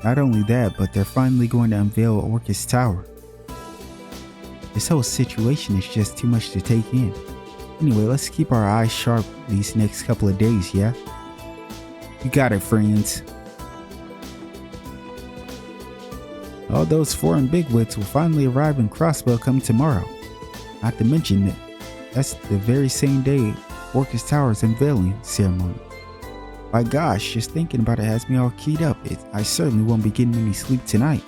Not only that, but they're finally going to unveil Orcus Tower. This whole situation is just too much to take in. Anyway, let's keep our eyes sharp these next couple of days, yeah? You got it, friends. All those foreign bigwigs will finally arrive in Crossbow come tomorrow. Not to mention that that's the very same day Orcus Tower's unveiling ceremony. My gosh, just thinking about it has me all keyed up. I certainly won't be getting any sleep tonight.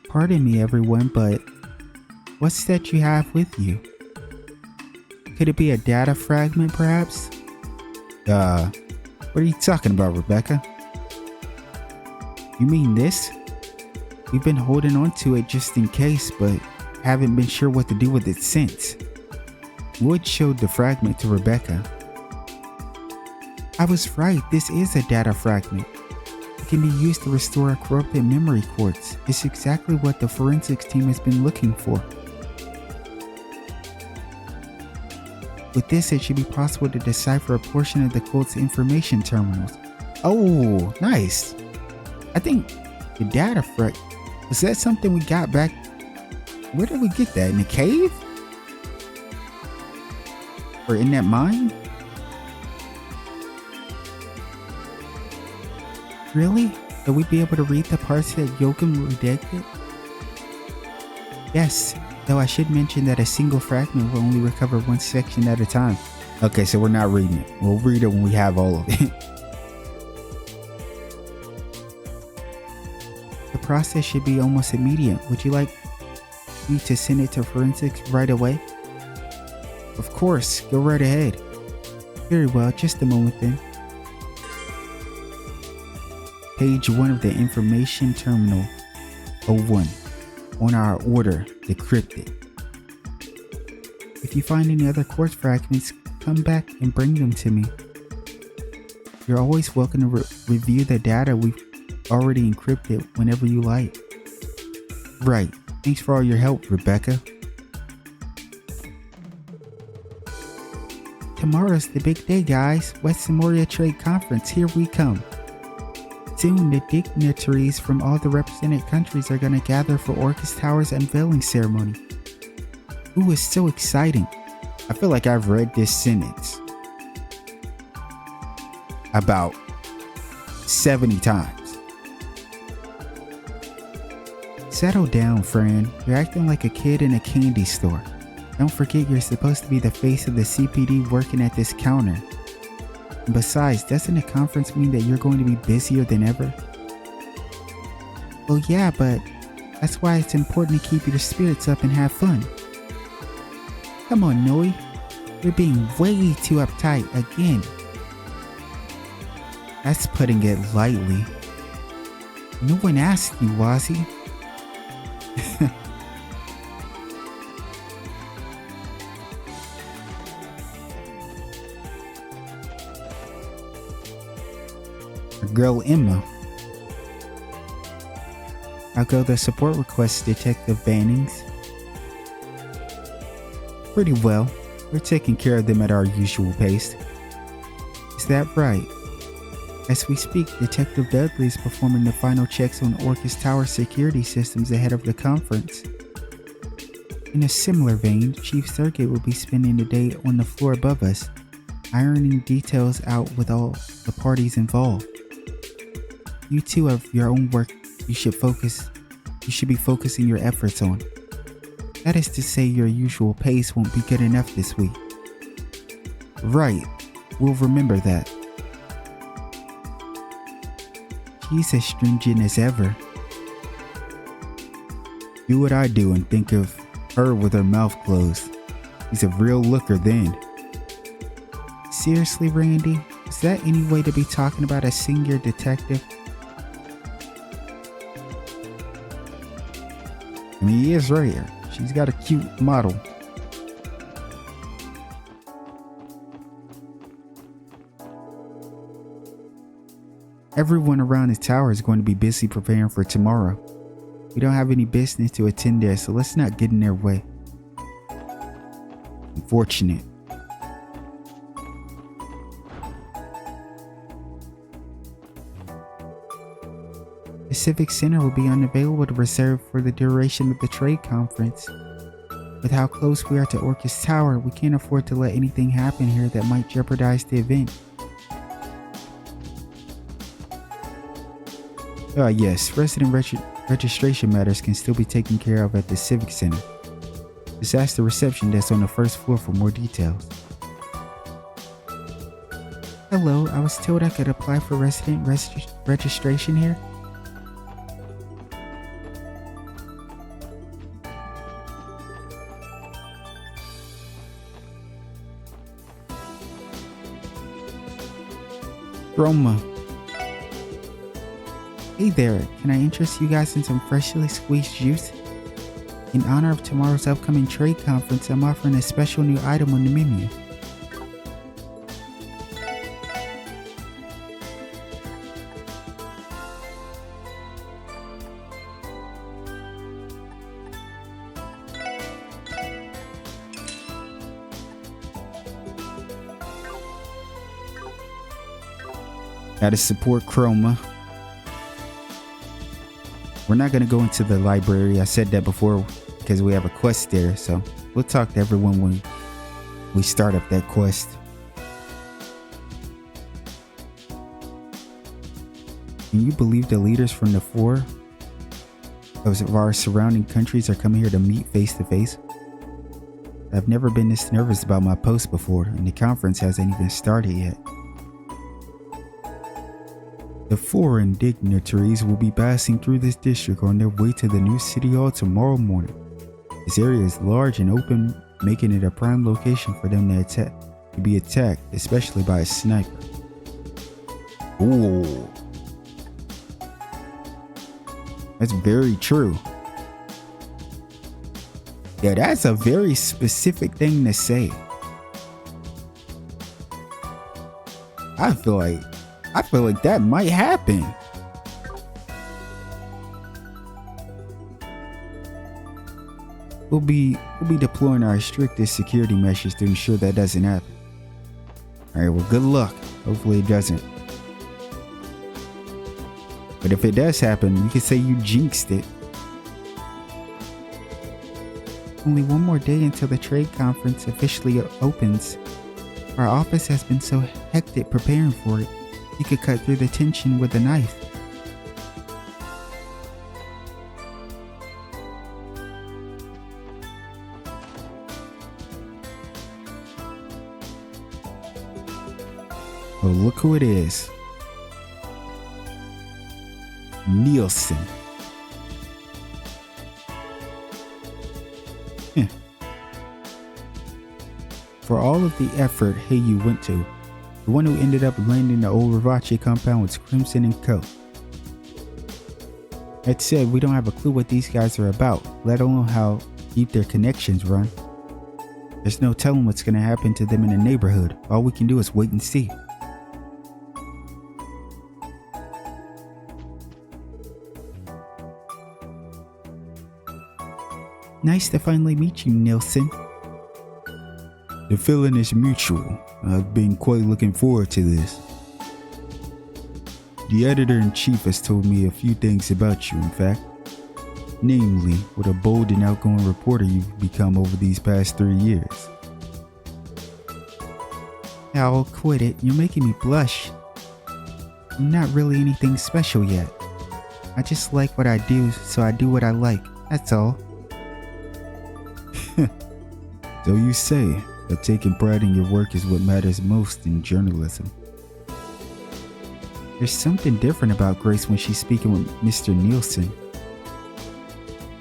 Pardon me everyone, but what's that you have with you? Could it be a data fragment perhaps? What are you talking about, Rebecca? You mean this? We've been holding on to it just in case, but haven't been sure what to do with it since. Wood showed the fragment to Rebecca. I was right, this is a data fragment. It can be used to restore a corrupted memory quartz. It's exactly what the forensics team has been looking for. With this, it should be possible to decipher a portion of the cult's information terminals. Oh, nice. I think the data frag, was that something we got back? Where did we get that? In the cave? Or in that mine? Really? Will we be able to read the parts that Joachim redacted? Yes, though I should mention that a single fragment will only recover one section at a time. Okay, so we're not reading it. We'll read it when we have all of it. The process should be almost immediate. Would you like me to send it to forensics right away? Of course, go right ahead. Very well, just a moment then. Page 1 of the information terminal 01. On our order, decrypted. If you find any other quartz fragments, come back and bring them to me. You're always welcome to review the data we've already encrypted whenever you like. Right. Thanks for all your help, Rebecca. Tomorrow's the big day, guys. West Samoria Trade Conference. Here we come. Soon, the dignitaries from all the represented countries are going to gather for Orcus Tower's unveiling ceremony. Ooh, it's so exciting. I feel like I've read this sentence about 70 times. Settle down, Fran. You're acting like a kid in a candy store. Don't forget you're supposed to be the face of the CPD working at this counter. And besides, doesn't a conference mean that you're going to be busier than ever? Well, yeah, but that's why it's important to keep your spirits up and have fun. Come on, Noi. You're being way too uptight again. That's putting it lightly. No one asked you, Wazzy. Girl Emma. I'll go the support request, Detective Bannings. Pretty well. We're taking care of them at our usual pace. Is that right? As we speak, Detective Dudley is performing the final checks on Orcus Tower security systems ahead of the conference. In a similar vein, Chief Circuit will be spending the day on the floor above us, ironing details out with all the parties involved. You two have your own work you should be focusing your efforts on. That is to say, your usual pace won't be good enough this week. Right, we'll remember that. She's as stringent as ever. Do what I do and think of her with her mouth closed. She's a real looker then. Seriously, Randy? Is that any way to be talking about a senior detective? I mean, he is right here. She's got a cute model. Everyone around the tower is going to be busy preparing for tomorrow. We don't have any business to attend there, so let's not get in their way. Unfortunate. The Civic Center will be unavailable to reserve for the duration of the trade conference. With how close we are to Orcus Tower, we can't afford to let anything happen here that might jeopardize the event. Yes, resident registration matters can still be taken care of at the Civic Center. Just ask the reception desk on the first floor for more details. Hello, I was told I could apply for resident registration here. Roma. Hey there, can I interest you guys in some freshly squeezed juice? In honor of tomorrow's upcoming trade conference, I'm offering a special new item on the menu. Gotta support Chroma. We're not gonna go into the library. I said that before because we have a quest there, so we'll talk to everyone when we start up that quest. Can you believe the leaders from the 4 of our surrounding countries are coming here to meet face to face? I've never been this nervous about my post before, and the conference hasn't even started yet. The 4 dignitaries will be passing through this district on their way to the new city hall tomorrow morning. This area is large and open, making it a prime location for them to be attacked, especially by a sniper. Ooh. That's very true. Yeah, that's a very specific thing to say. I feel like that might happen. We'll be deploying our strictest security measures to ensure that doesn't happen. Alright, well, good luck. Hopefully it doesn't. But if it does happen, you can say you jinxed it. Only one more day until the trade conference officially opens. Our office has been so hectic preparing for it. You could cut through the tension with a knife. Oh, look who it is. Nielsen. For all of the effort Heiyu went to, the one who ended up landing the old Rivachi compound was Crimson and Co. That said, we don't have a clue what these guys are about, let alone how deep their connections run. There's no telling what's going to happen to them in the neighborhood. All we can do is wait and see. Nice to finally meet you, Nielsen. The feeling is mutual. I've been quite looking forward to this. The editor-in-chief has told me a few things about you, in fact. Namely, what a bold and outgoing reporter you've become over these past 3 years. I'll quit it. You're making me blush. I'm not really anything special yet. I just like what I do, so I do what I like. That's all. So you say, but taking pride in your work is what matters most in journalism. There's something different about Grace when she's speaking with Mr. Nielsen.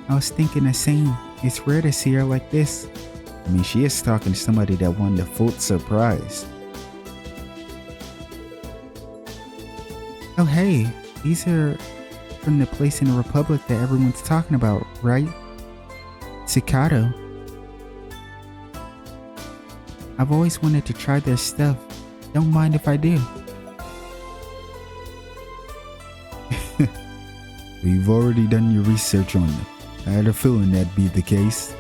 I was thinking the same. It's rare to see her like this. I mean, she is talking to somebody that won the Pulitzer Prize. Oh hey, these are from the place in the Republic that everyone's talking about, right? ţÄLove. I've always wanted to try their stuff. Don't mind if I do. You've already done your research on them. I had a feeling that'd be the case.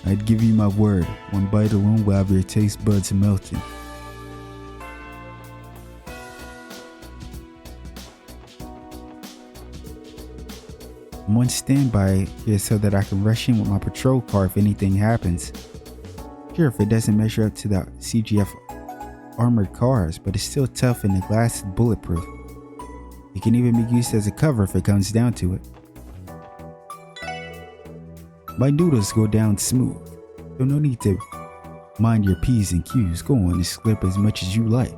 I'd give you my word, one bite alone will have your taste buds melting. I'm on standby here so that I can rush in with my patrol car if anything happens. Sure, if it doesn't measure up to the CGF armored cars, but it's still tough and the glass is bulletproof. It can even be used as a cover if it comes down to it. My noodles go down smooth, so no need to mind your P's and Q's. Go on and slip as much as you like.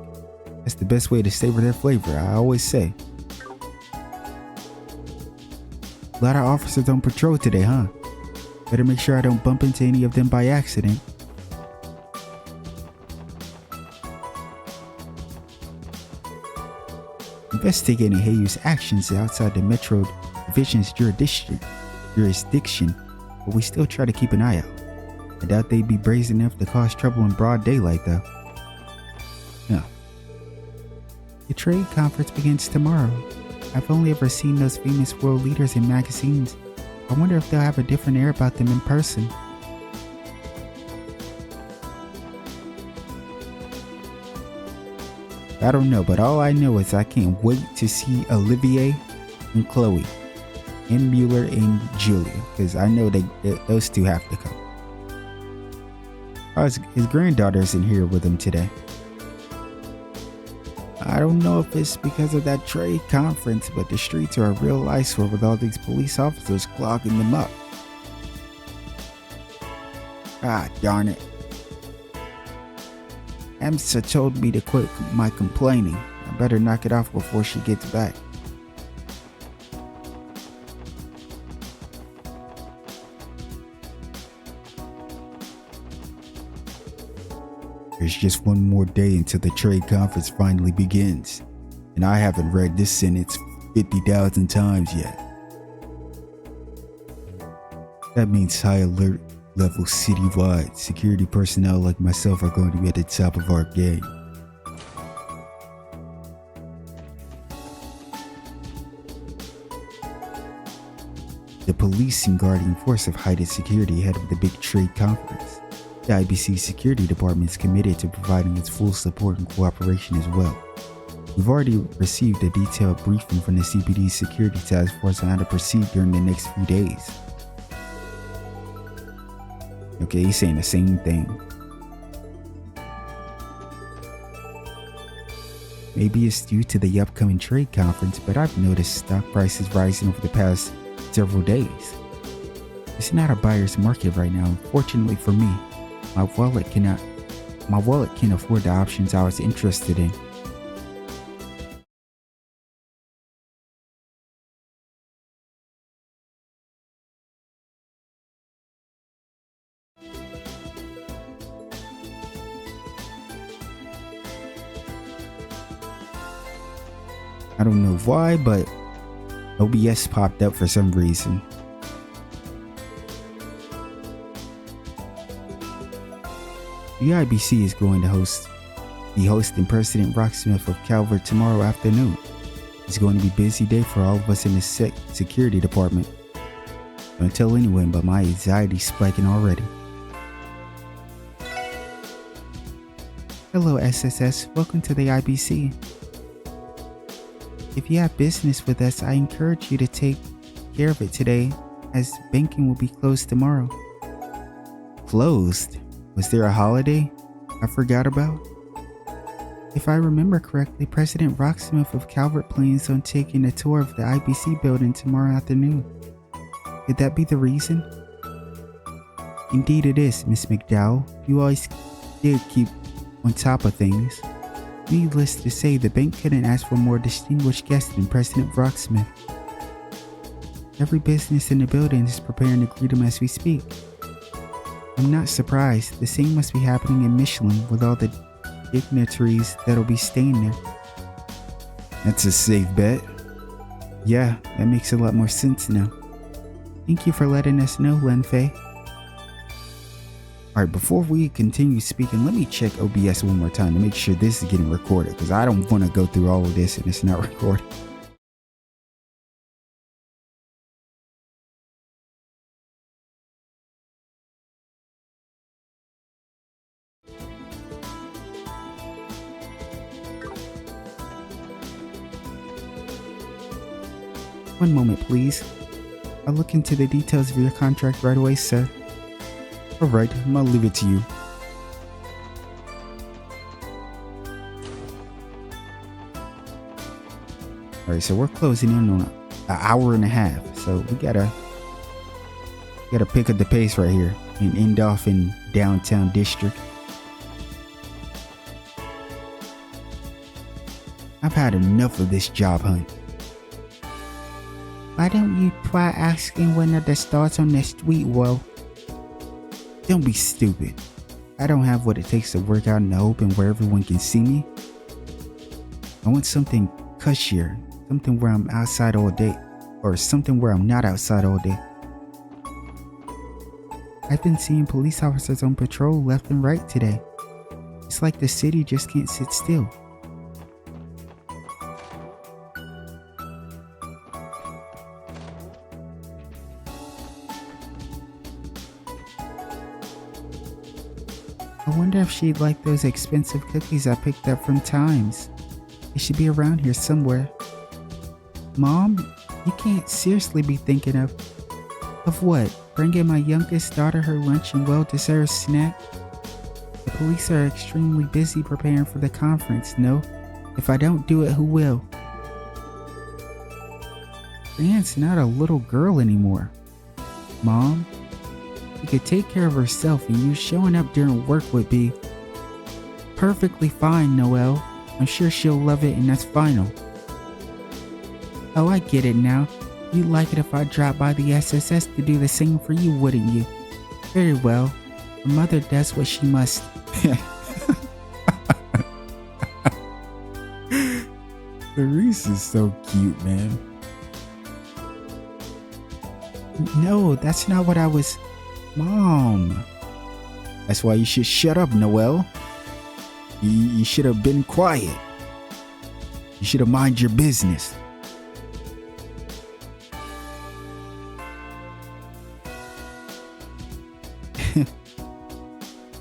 That's the best way to savor their flavor, I always say. A lot of officers on patrol today, huh? Better make sure I don't bump into any of them by accident. investigating Heiyu's actions outside the Metro Division's jurisdiction, but we still try to keep an eye out. I doubt they'd be brazen enough to cause trouble in broad daylight, though. No. The trade conference begins tomorrow. I've only ever seen those famous world leaders in magazines. I wonder if they'll have a different air about them in person. I don't know, but all I know is I can't wait to see Olivier and Chloe, and Mueller and Julia, because I know those two have to come. Oh, his granddaughter's in here with him today. I don't know if it's because of that trade conference, but the streets are a real eyesore with all these police officers clogging them up. Ah, darn it. Amsa told me to quit my complaining. I better knock it off before she gets back. There's just one more day until the trade conference finally begins, and I haven't read this sentence 50,000 times yet. That means high alert level citywide. Security personnel like myself are going to be at the top of our game. The police and guardian force of heightened security ahead of the big trade conference. The IBC security department is committed to providing its full support and cooperation as well. We've already received a detailed briefing from the CPD security task force on how to proceed during the next few days. Okay, he's saying the same thing. Maybe it's due to the upcoming trade conference, but I've noticed stock prices rising over the past several days. It's not a buyer's market right now. Unfortunately for me, my wallet can't afford the options I was interested in. I don't know why, but OBS popped up for some reason. The IBC is going to be hosting President Rocksmith of Calvert tomorrow afternoon. It's going to be a busy day for all of us in the security department. Don't tell anyone, but my anxiety's spiking already. Hello SSS, welcome to the IBC. If you have business with us, I encourage you to take care of it today, as banking will be closed tomorrow. Closed? Was there a holiday I forgot about? If I remember correctly, President Rocksmith of Calvert plans on taking a tour of the IBC building tomorrow afternoon. Could that be the reason? Indeed it is, Miss McDowell. You always did keep on top of things. Needless to say, the bank couldn't ask for a more distinguished guest than President Rocksmith. Every business in the building is preparing to greet him as we speak. I'm not surprised. The same must be happening in Michelin with all the dignitaries that'll be staying there. That's a safe bet. Yeah, that makes a lot more sense now. Thank you for letting us know, Lenfei. Alright, before we continue speaking, let me check OBS one more time to make sure this is getting recorded, because I don't want to go through all of this and it's not recorded. One moment, please. I'll look into the details of your contract right away, sir. Alright, I'm gonna leave it to you. Alright, so we're closing in on an hour and a half, so we gotta pick up the pace right here and end off in downtown district. I've had enough of this job hunt. Why don't you try asking one of the stars on the street, Will? Don't be stupid. I don't have what it takes to work out in the open where everyone can see me. I want something cushier, something where I'm outside all day, or something where I'm not outside all day. I've been seeing police officers on patrol left and right today. It's like the city just can't sit still. I wonder if she'd like those expensive cookies I picked up from Times. They should be around here somewhere. Mom, you can't seriously be thinking of what? Bringing my youngest daughter her lunch and well-deserved snack? The police are extremely busy preparing for the conference, no? If I don't do it, who will? Brienne's not a little girl anymore. Mom, she could take care of herself, and you showing up during work would be perfectly fine, Noelle. I'm sure she'll love it, and that's final. Oh, I get it now. You'd like it if I dropped by the SSS to do the same for you, wouldn't you? Very well. Her mother does what she must. Clarice is so cute, man. No, that's not what I was... Mom. That's why you should shut up, Noelle. You should have been quiet. You should have mind your business.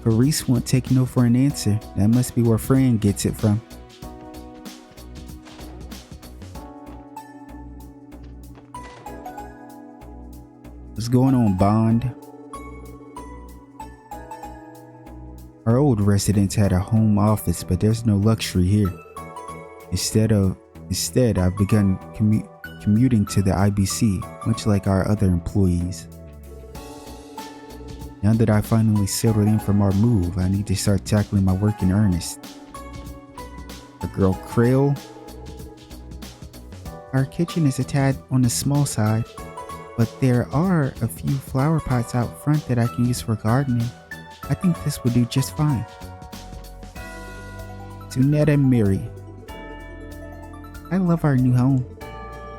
Clarice won't take no for an answer. That must be where Fran gets it from. What's going on, Bond? Our old residence had a home office, but there's no luxury here. Instead, I've begun commuting to the IBC, much like our other employees. Now that I finally settled in from our move, I need to start tackling my work in earnest. Our girl Krail. Our kitchen is a tad on the small side, but there are a few flower pots out front that I can use for gardening. I think this would do just fine. To Ned and Mary. I love our new home,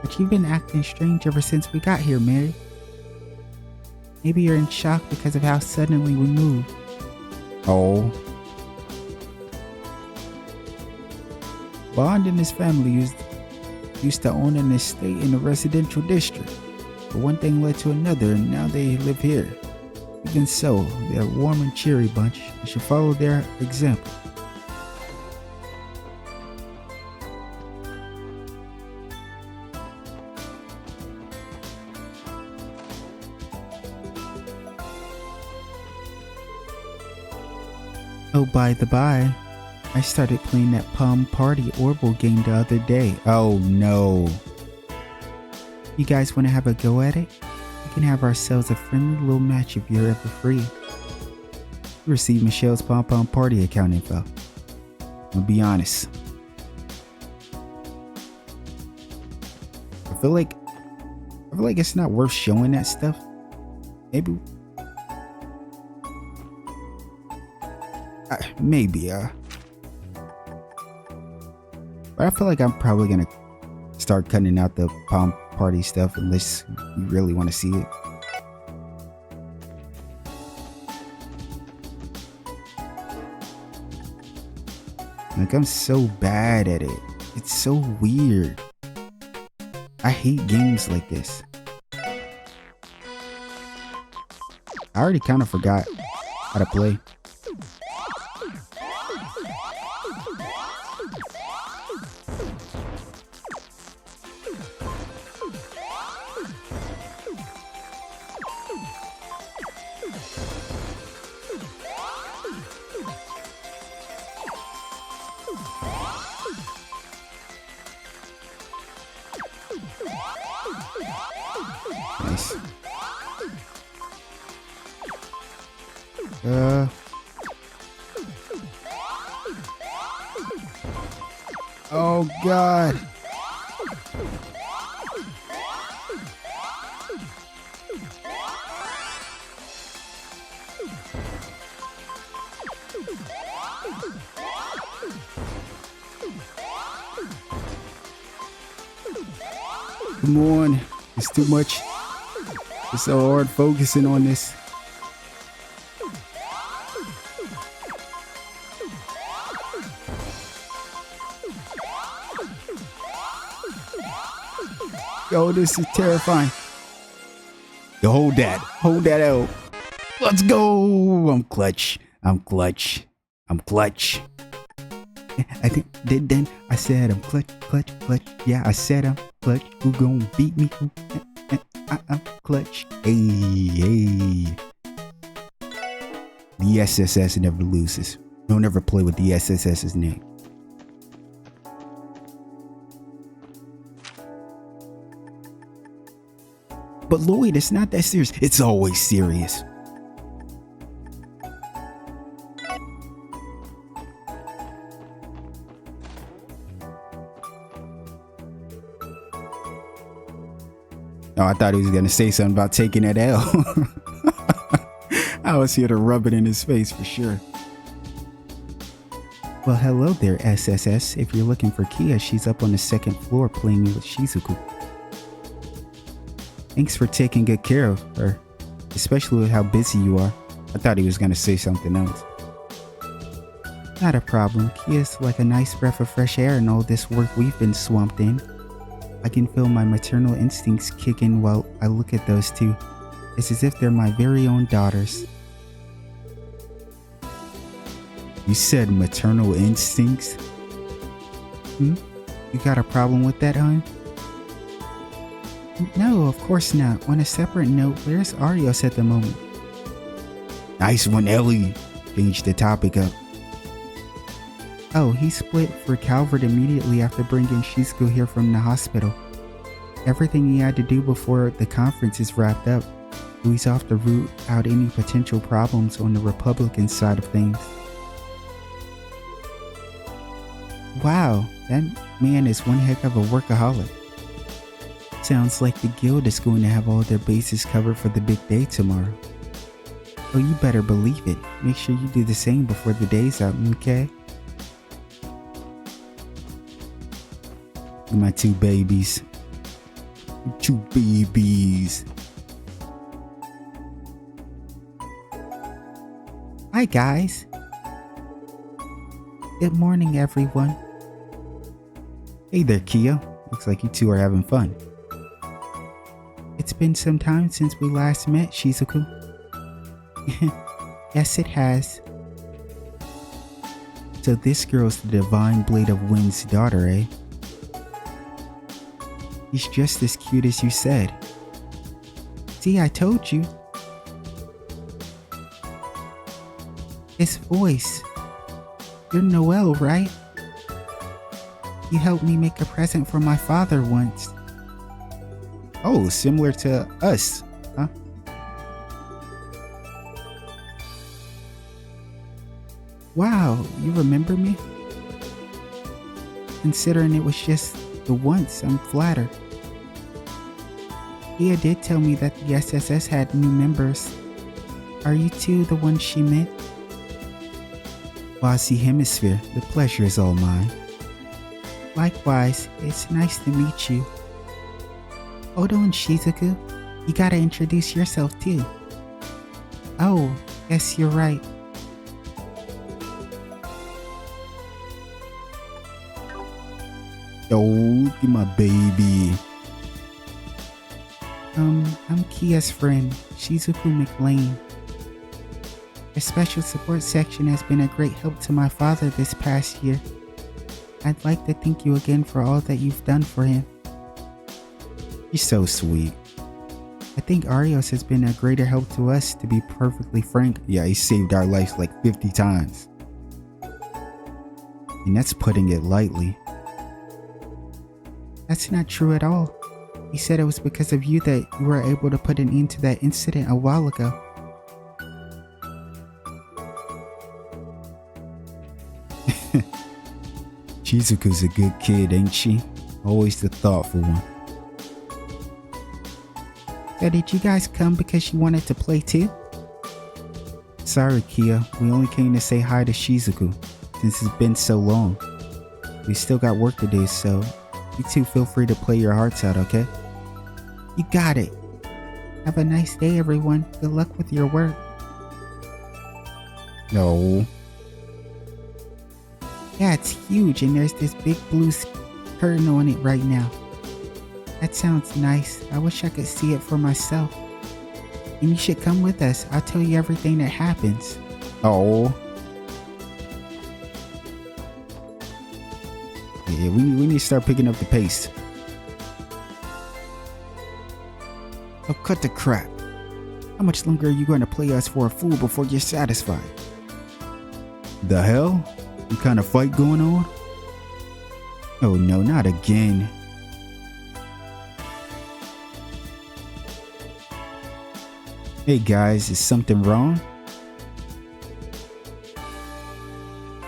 but you've been acting strange ever since we got here, Mary. Maybe you're in shock because of how suddenly we moved. Oh. Bond and his family used to own an estate in a residential district. But one thing led to another, and now they live here. Even so, they're a warm and cheery bunch. You should follow their example. Oh, by the by, I started playing that Palm Party Orbital game the other day. Oh no. You guys want to have a go at it? We can have ourselves a friendly little match if you're ever free. You received Michelle's Pom Pom Party account info. I'm gonna be honest. I feel like it's not worth showing that stuff. Maybe. Maybe, but I feel like I'm probably gonna start cutting out the Palm Party stuff unless you really want to see it. Like, I'm so bad at it. It's so weird. I hate games like this. I already kind of forgot how to play. Nice. Oh God. Come on. It's too much. It's so hard focusing on this. Yo, this is terrifying. Yo, hold that. Hold that out. Let's go. I'm clutch. I'm clutch. I'm clutch. I think then I said I'm clutch. Yeah, I said I'm clutch. Who gon' beat me? I'm clutch. Hey. The SSS never loses. Don't ever play with the SSS's name. But Lloyd, it's not that serious. It's always serious. Oh, I thought he was going to say something about taking that L. I was here to rub it in his face for sure. Well, hello there, SSS. If you're looking for Kia, she's up on the second floor playing with Shizuku. Thanks for taking good care of her, especially with how busy you are. I thought he was going to say something else. Not a problem. Kia's like a nice breath of fresh air in all this work we've been swamped in. I can feel my maternal instincts kick in while I look at those two. It's as if they're my very own daughters. You said maternal instincts? You got a problem with that, hon? No, of course not. On a separate note, where's Arios at the moment? Nice one, Ellie. Change the topic up. Oh, he split for Calvert immediately after bringing Shizuku here from the hospital. Everything he had to do before the conference is wrapped up. He's off to root out any potential problems on the Republican side of things. Wow, that man is one heck of a workaholic. Sounds like the guild is going to have all their bases covered for the big day tomorrow. Oh, you better believe it. Make sure you do the same before the day's out, okay? My two babies. Two babies. Hi, guys. Good morning, everyone. Hey there, Kia. Looks like you two are having fun. It's been some time since we last met, Shizuku. Yes, it has. So this girl's the Divine Blade of Wind's daughter, eh? He's just as cute as you said. See, I told you. His voice. You're Noelle, right? You helped me make a present for my father once. Oh, similar to us, huh? Wow, you remember me? Considering it was just the once, I'm flattered. Dia did tell me that the SSS had new members. Are you two the ones she met? Wasi Hemisphere, the pleasure is all mine. Likewise, it's nice to meet you. Odo and Shizuku, you gotta introduce yourself too. Oh, yes, you're right. Oh, my baby. I'm Kia's friend, Shizuku McLean. The special support section has been a great help to my father this past year. I'd like to thank you again for all that you've done for him. You're so sweet. I think Arios has been a greater help to us, to be perfectly frank. Yeah, he saved our lives like 50 times. And that's putting it lightly. That's not true at all. He said it was because of you that you were able to put an end to that incident a while ago. Shizuku's a good kid, ain't she? Always the thoughtful one. So did you guys come because you wanted to play too? Sorry, Kia. We only came to say hi to Shizuku, since it's been so long. We still got work to do, so you two feel free to play your hearts out, okay? You got it. Have a nice day, everyone. Good luck with your work. No. Yeah, it's huge, and there's this big blue curtain on it right now. That sounds nice. I wish I could see it for myself. And you should come with us. I'll tell you everything that happens. Oh. Yeah, we need to start picking up the pace. Oh, cut the crap. How much longer are you going to play us for a fool before you're satisfied? The hell? Some kind of fight going on? Oh no, not again. Hey guys, is something wrong?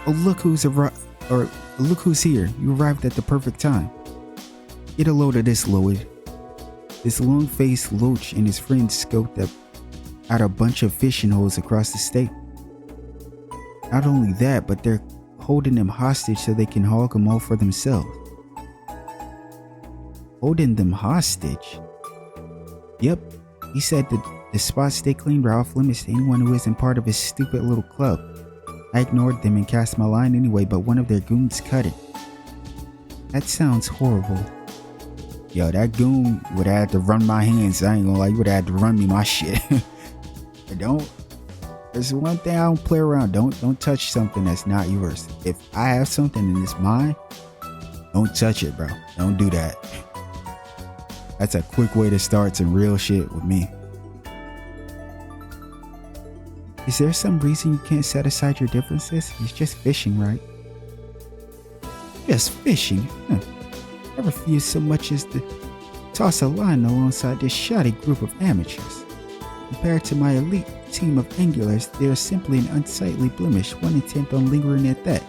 Oh, look who's here. You arrived at the perfect time. Get a load of this, Lloyd. This long-faced loach and his friends scoped out a bunch of fishing holes across the state. Not only that, but they're holding them hostage so they can hog them all for themselves. Holding them hostage? Yep, he said that the spots they claimed are off limits to anyone who isn't part of his stupid little club. I ignored them and cast my line anyway, but one of their goons cut it. That sounds horrible. Yo, that goon would have had to run my hands. I ain't gonna lie, you would have had to run me my shit. There's one thing I don't play around. Don't touch something that's not yours. If I have something and it's mine, don't touch it, bro. Don't do that. That's a quick way to start some real shit with me. Is there some reason you can't set aside your differences? It's just fishing, right? Just fishing? Huh. I refuse so much as to toss a line alongside this shoddy group of amateurs. Compared to my elite team of anglers, they are simply an unsightly blemish, one intent on lingering at that.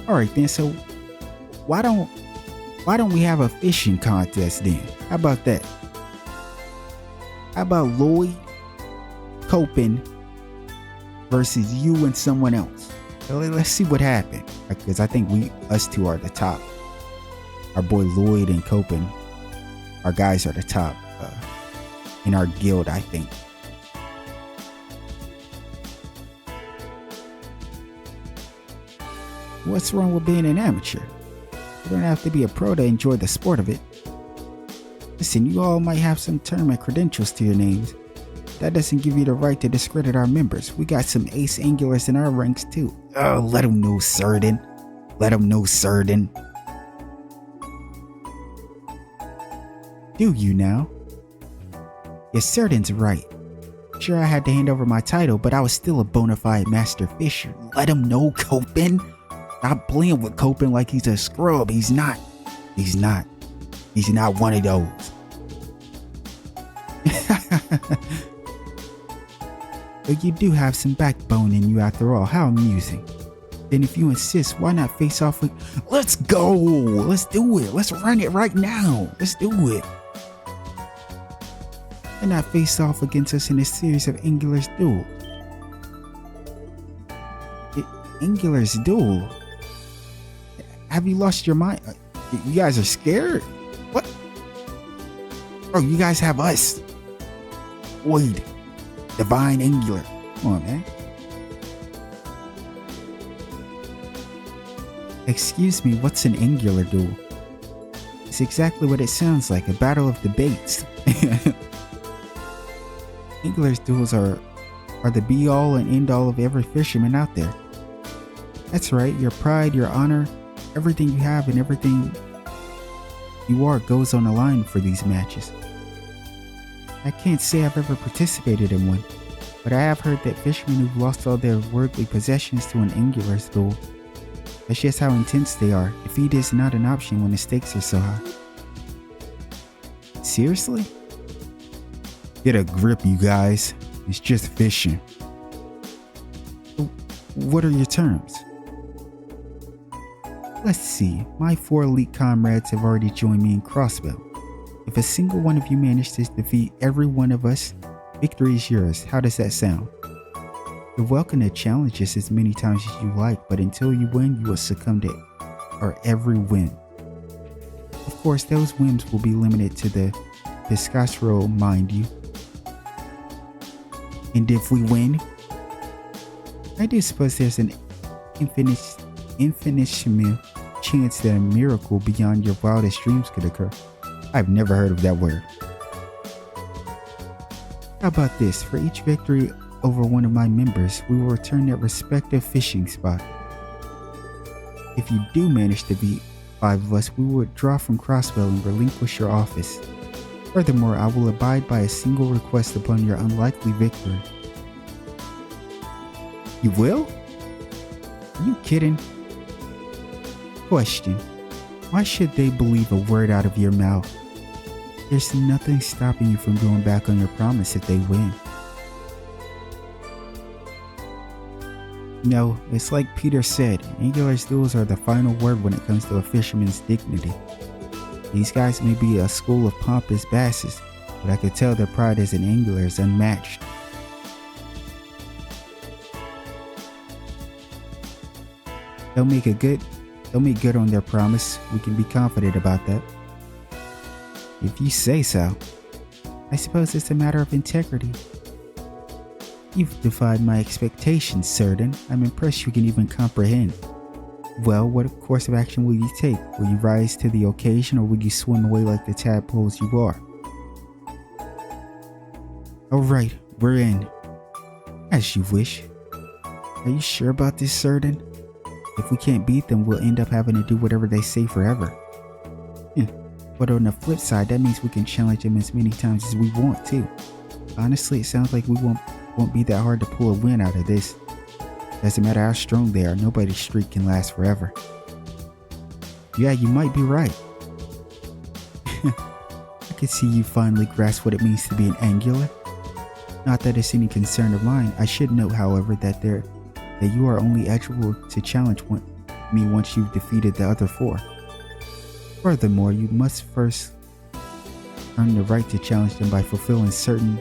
Alright then, so why don't we have a fishing contest then? How about that? How about Lloyd, Copen versus you and someone else? So let's see what happened. Because I think us two are the top. Our boy Lloyd and Copen, our guys are the top in our guild, I think. What's wrong with being an amateur? You don't have to be a pro to enjoy the sport of it. Listen, you all might have some tournament credentials to your names. That doesn't give you the right to discredit our members. We got some ace anglers in our ranks too. Oh, let them know, Certain. Let them know, Certain. Do you now? Yes, Certain's right. Sure, I had to hand over my title, but I was still a bona fide master fisher. Let him know, Copen. Stop playing with Copen like he's a scrub. He's not. He's not one of those. But you do have some backbone in you after all. How amusing. Then if you insist, why not face off with... Let's go. Let's do it. Let's run it right now. Let's do it. And not face off against us in a series of Angular's Duel. Angular's Duel? Have you lost your mind? You guys are scared? What? Bro, you guys have us. Void. Divine Angular. Come on, man. Excuse me, what's an Angular Duel? It's exactly what it sounds like, a battle of debates. Angular's duels are the be-all and end-all of every fisherman out there. That's right, your pride, your honor, everything you have and everything you are goes on the line for these matches. I can't say I've ever participated in one, but I have heard that fishermen who've lost all their worldly possessions to an Angular's duel. That's just how intense they are. Defeat is not an option when the stakes are so high. Seriously? Get a grip, you guys. It's just fishing. What are your terms? Let's see. My 4 elite comrades have already joined me in Crossbow. If a single one of you manages to defeat every one of us, victory is yours. How does that sound? You're welcome to challenge us as many times as you like, but until you win, you will succumb to every win. Of course, those wins will be limited to the Peace's role, mind you. And if we win, I do suppose there's an infinitesimal chance that a miracle beyond your wildest dreams could occur. I've never heard of that word. How about this? For each victory over one of my members, we will return their respective fishing spot. If you do manage to beat 5 of us, we will withdraw from Crosswell and relinquish your office. Furthermore, I will abide by a single request upon your unlikely victory. You will? Are you kidding? Question. Why should they believe a word out of your mouth? There's nothing stopping you from going back on your promise if they win. No, it's like Peter said, Angular's duels are the final word when it comes to a fisherman's dignity. These guys may be a school of pompous basses, but I could tell their pride as an angler is unmatched. They'll make good on their promise. We can be confident about that. If you say so. I suppose it's a matter of integrity. You've defied my expectations, certain. I'm impressed you can even comprehend. Well, what course of action will you take? Will you rise to the occasion or will you swim away like the tadpoles you are? Alright, we're in. As you wish. Are you sure about this, certain? If we can't beat them, we'll end up having to do whatever they say forever. But on the flip side, that means we can challenge them as many times as we want to. Honestly, it sounds like we won't be that hard to pull a win out of this. Doesn't matter how strong they are, nobody's streak can last forever. Yeah, you might be right. I could see you finally grasp what it means to be an Angular. Not that it's any concern of mine. I should note, however, that you are only eligible to challenge me once you've defeated the other 4. Furthermore, you must first earn the right to challenge them by fulfilling certain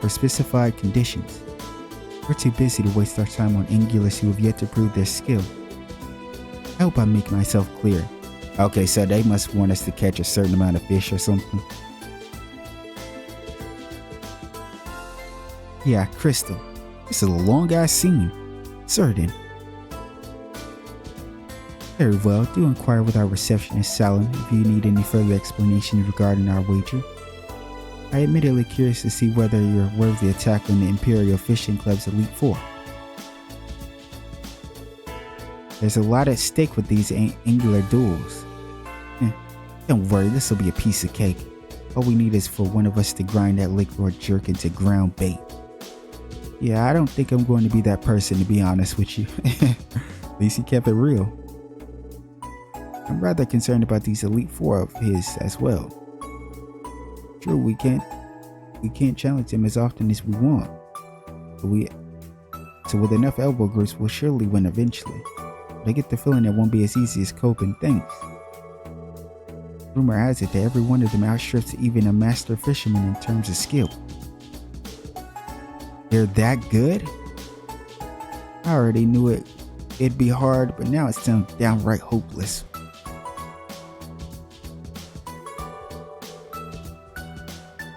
specified conditions. We're too busy to waste our time on Angulars who have yet to prove their skill. I hope I make myself clear. Okay, so they must want us to catch a certain amount of fish or something. Yeah, Crystal. This is a long ass scene. Certain. Very well, do inquire with our receptionist, Salem, if you need any further explanation regarding our wager. I am admittedly curious to see whether you're worthy of tackling the Imperial Fishing Club's Elite 4. There's a lot at stake with these angular duels. Don't worry, this will be a piece of cake. All we need is for one of us to grind that Lake-Lord jerk into ground bait. Yeah, I don't think I'm going to be that person, to be honest with you. At least he kept it real. I'm rather concerned about these Elite 4 of his as well. True, we can't challenge them as often as we want. So with enough elbow grease, we'll surely win eventually. But I get the feeling it won't be as easy as Copen thinks. Rumor has it that every one of them outstrips even a master fisherman in terms of skill. They're that good? I already knew it'd be hard, but now it sounds downright hopeless.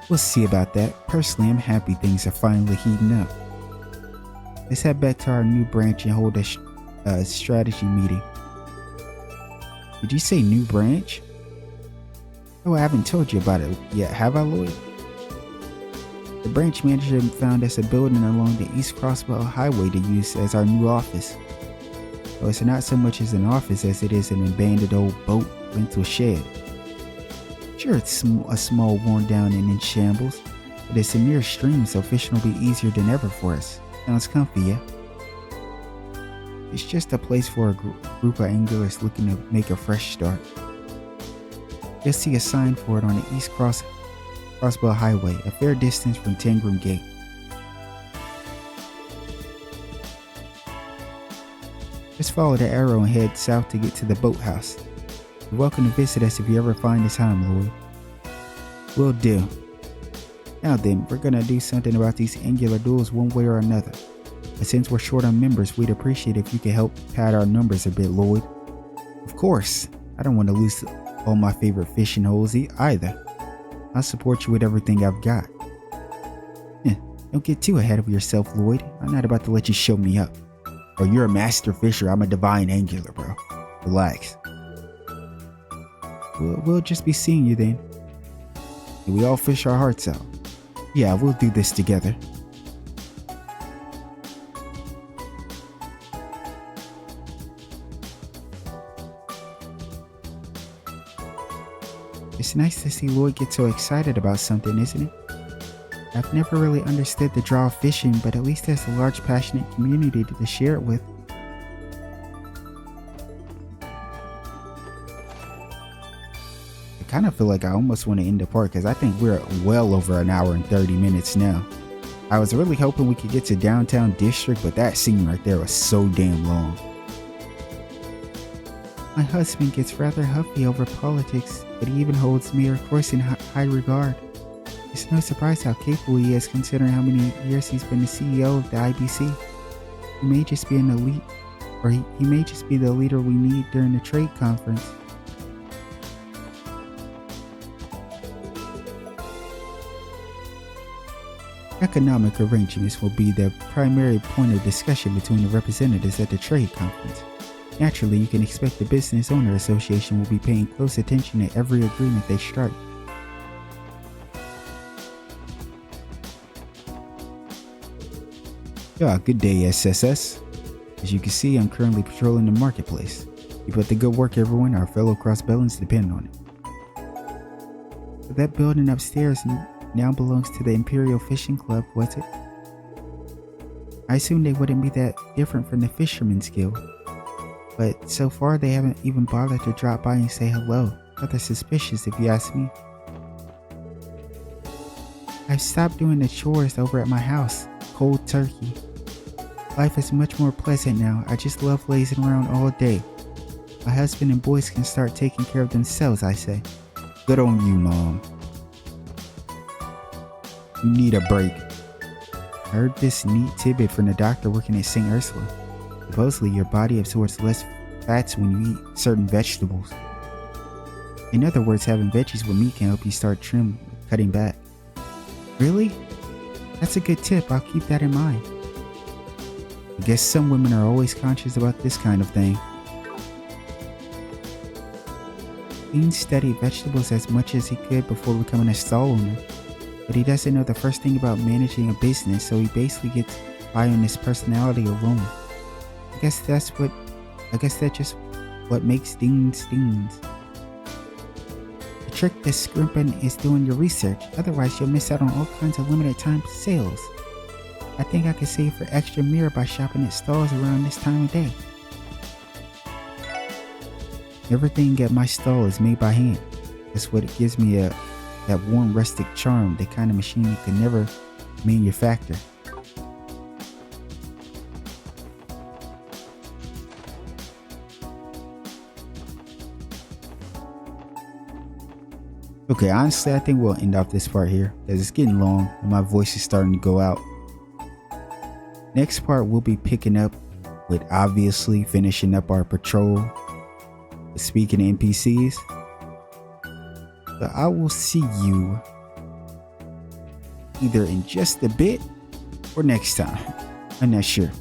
We'll see about that. Personally, I'm happy things are finally heating up. Let's head back to our new branch and hold a strategy meeting. Did you say new branch? Oh, I haven't told you about it yet, have I, Lloyd? The branch manager found us a building along the East Crosswell Highway to use as our new office. So it's not so much as an office as it is an abandoned old boat rental shed. Sure, it's a small, worn down and in shambles, but it's a near stream, so fishing will be easier than ever for us. Sounds comfy, yeah? It's just a place for a group of anglers looking to make a fresh start. You'll see a sign for it on the East Crosswell Highway, a fair distance from Tangram Gate. Just follow the arrow and head south to get to the boathouse. You're welcome to visit us if you ever find the time, Lloyd. Will do. Now then, we're gonna do something about these angular duels one way or another. But since we're short on members, we'd appreciate if you could help pad our numbers a bit, Lloyd. Of course, I don't want to lose all my favorite fishing holes either. I'll support you with everything I've got. Don't get too ahead of yourself, Lloyd. I'm not about to let you show me up. Oh, you're a master fisher. I'm a divine angler, bro. Relax. We'll just be seeing you then. And we all fish our hearts out. Yeah, we'll do this together. It's nice to see Lloyd get so excited about something, isn't it? I've never really understood the draw of fishing, but at least there's a large passionate community to share it with. I kind of feel like I almost want to end the part because I think we're well over an hour and 30 minutes now. I was really hoping we could get to downtown district, but that scene right there was so damn long. My husband gets rather huffy over politics, but he even holds me, of course, in high regard. It's no surprise how capable he is considering how many years he's been the CEO of the IBC. He may just be an elite, or he may just be the leader we need during the trade conference. Economic arrangements will be the primary point of discussion between the representatives at the trade conference. Naturally, you can expect the Business Owner Association will be paying close attention to every agreement they strike. Yeah, good day, SSS. As you can see, I'm currently patrolling the marketplace. Keep up the good work, everyone. Our fellow crossbellans depend on it. So that building upstairs now belongs to the Imperial Fishing Club, was it? I assume they wouldn't be that different from the Fisherman's Guild. But so far, they haven't even bothered to drop by and say hello. Rather suspicious, if you ask me. I've stopped doing the chores over at my house. Cold turkey. Life is much more pleasant now. I just love lazing around all day. My husband and boys can start taking care of themselves, I say. Good on you, Mom. You need a break. I heard this neat tidbit from the doctor working at St. Ursula. Supposedly, your body absorbs less fats when you eat certain vegetables. In other words, having veggies with meat can help you start cutting back. Really? That's a good tip. I'll keep that in mind. I guess some women are always conscious about this kind of thing. Dean studied vegetables as much as he could before becoming a stall owner, but he doesn't know the first thing about managing a business, so he basically gets by on his personality alone. I guess that's just what makes Deans Deans. The trick to scrimping is doing your research, otherwise you'll miss out on all kinds of limited time sales. I think I could save for extra mirror by shopping at stalls around this time of day. Everything at my stall is made by hand. That's what it gives me that warm rustic charm, the kind of machine you can never manufacture. Okay, honestly, I think we'll end off this part here because it's getting long and my voice is starting to go out. Next part, we'll be picking up with obviously finishing up our patrol. Speaking to NPCs. So I will see you either in just a bit or next time. I'm not sure.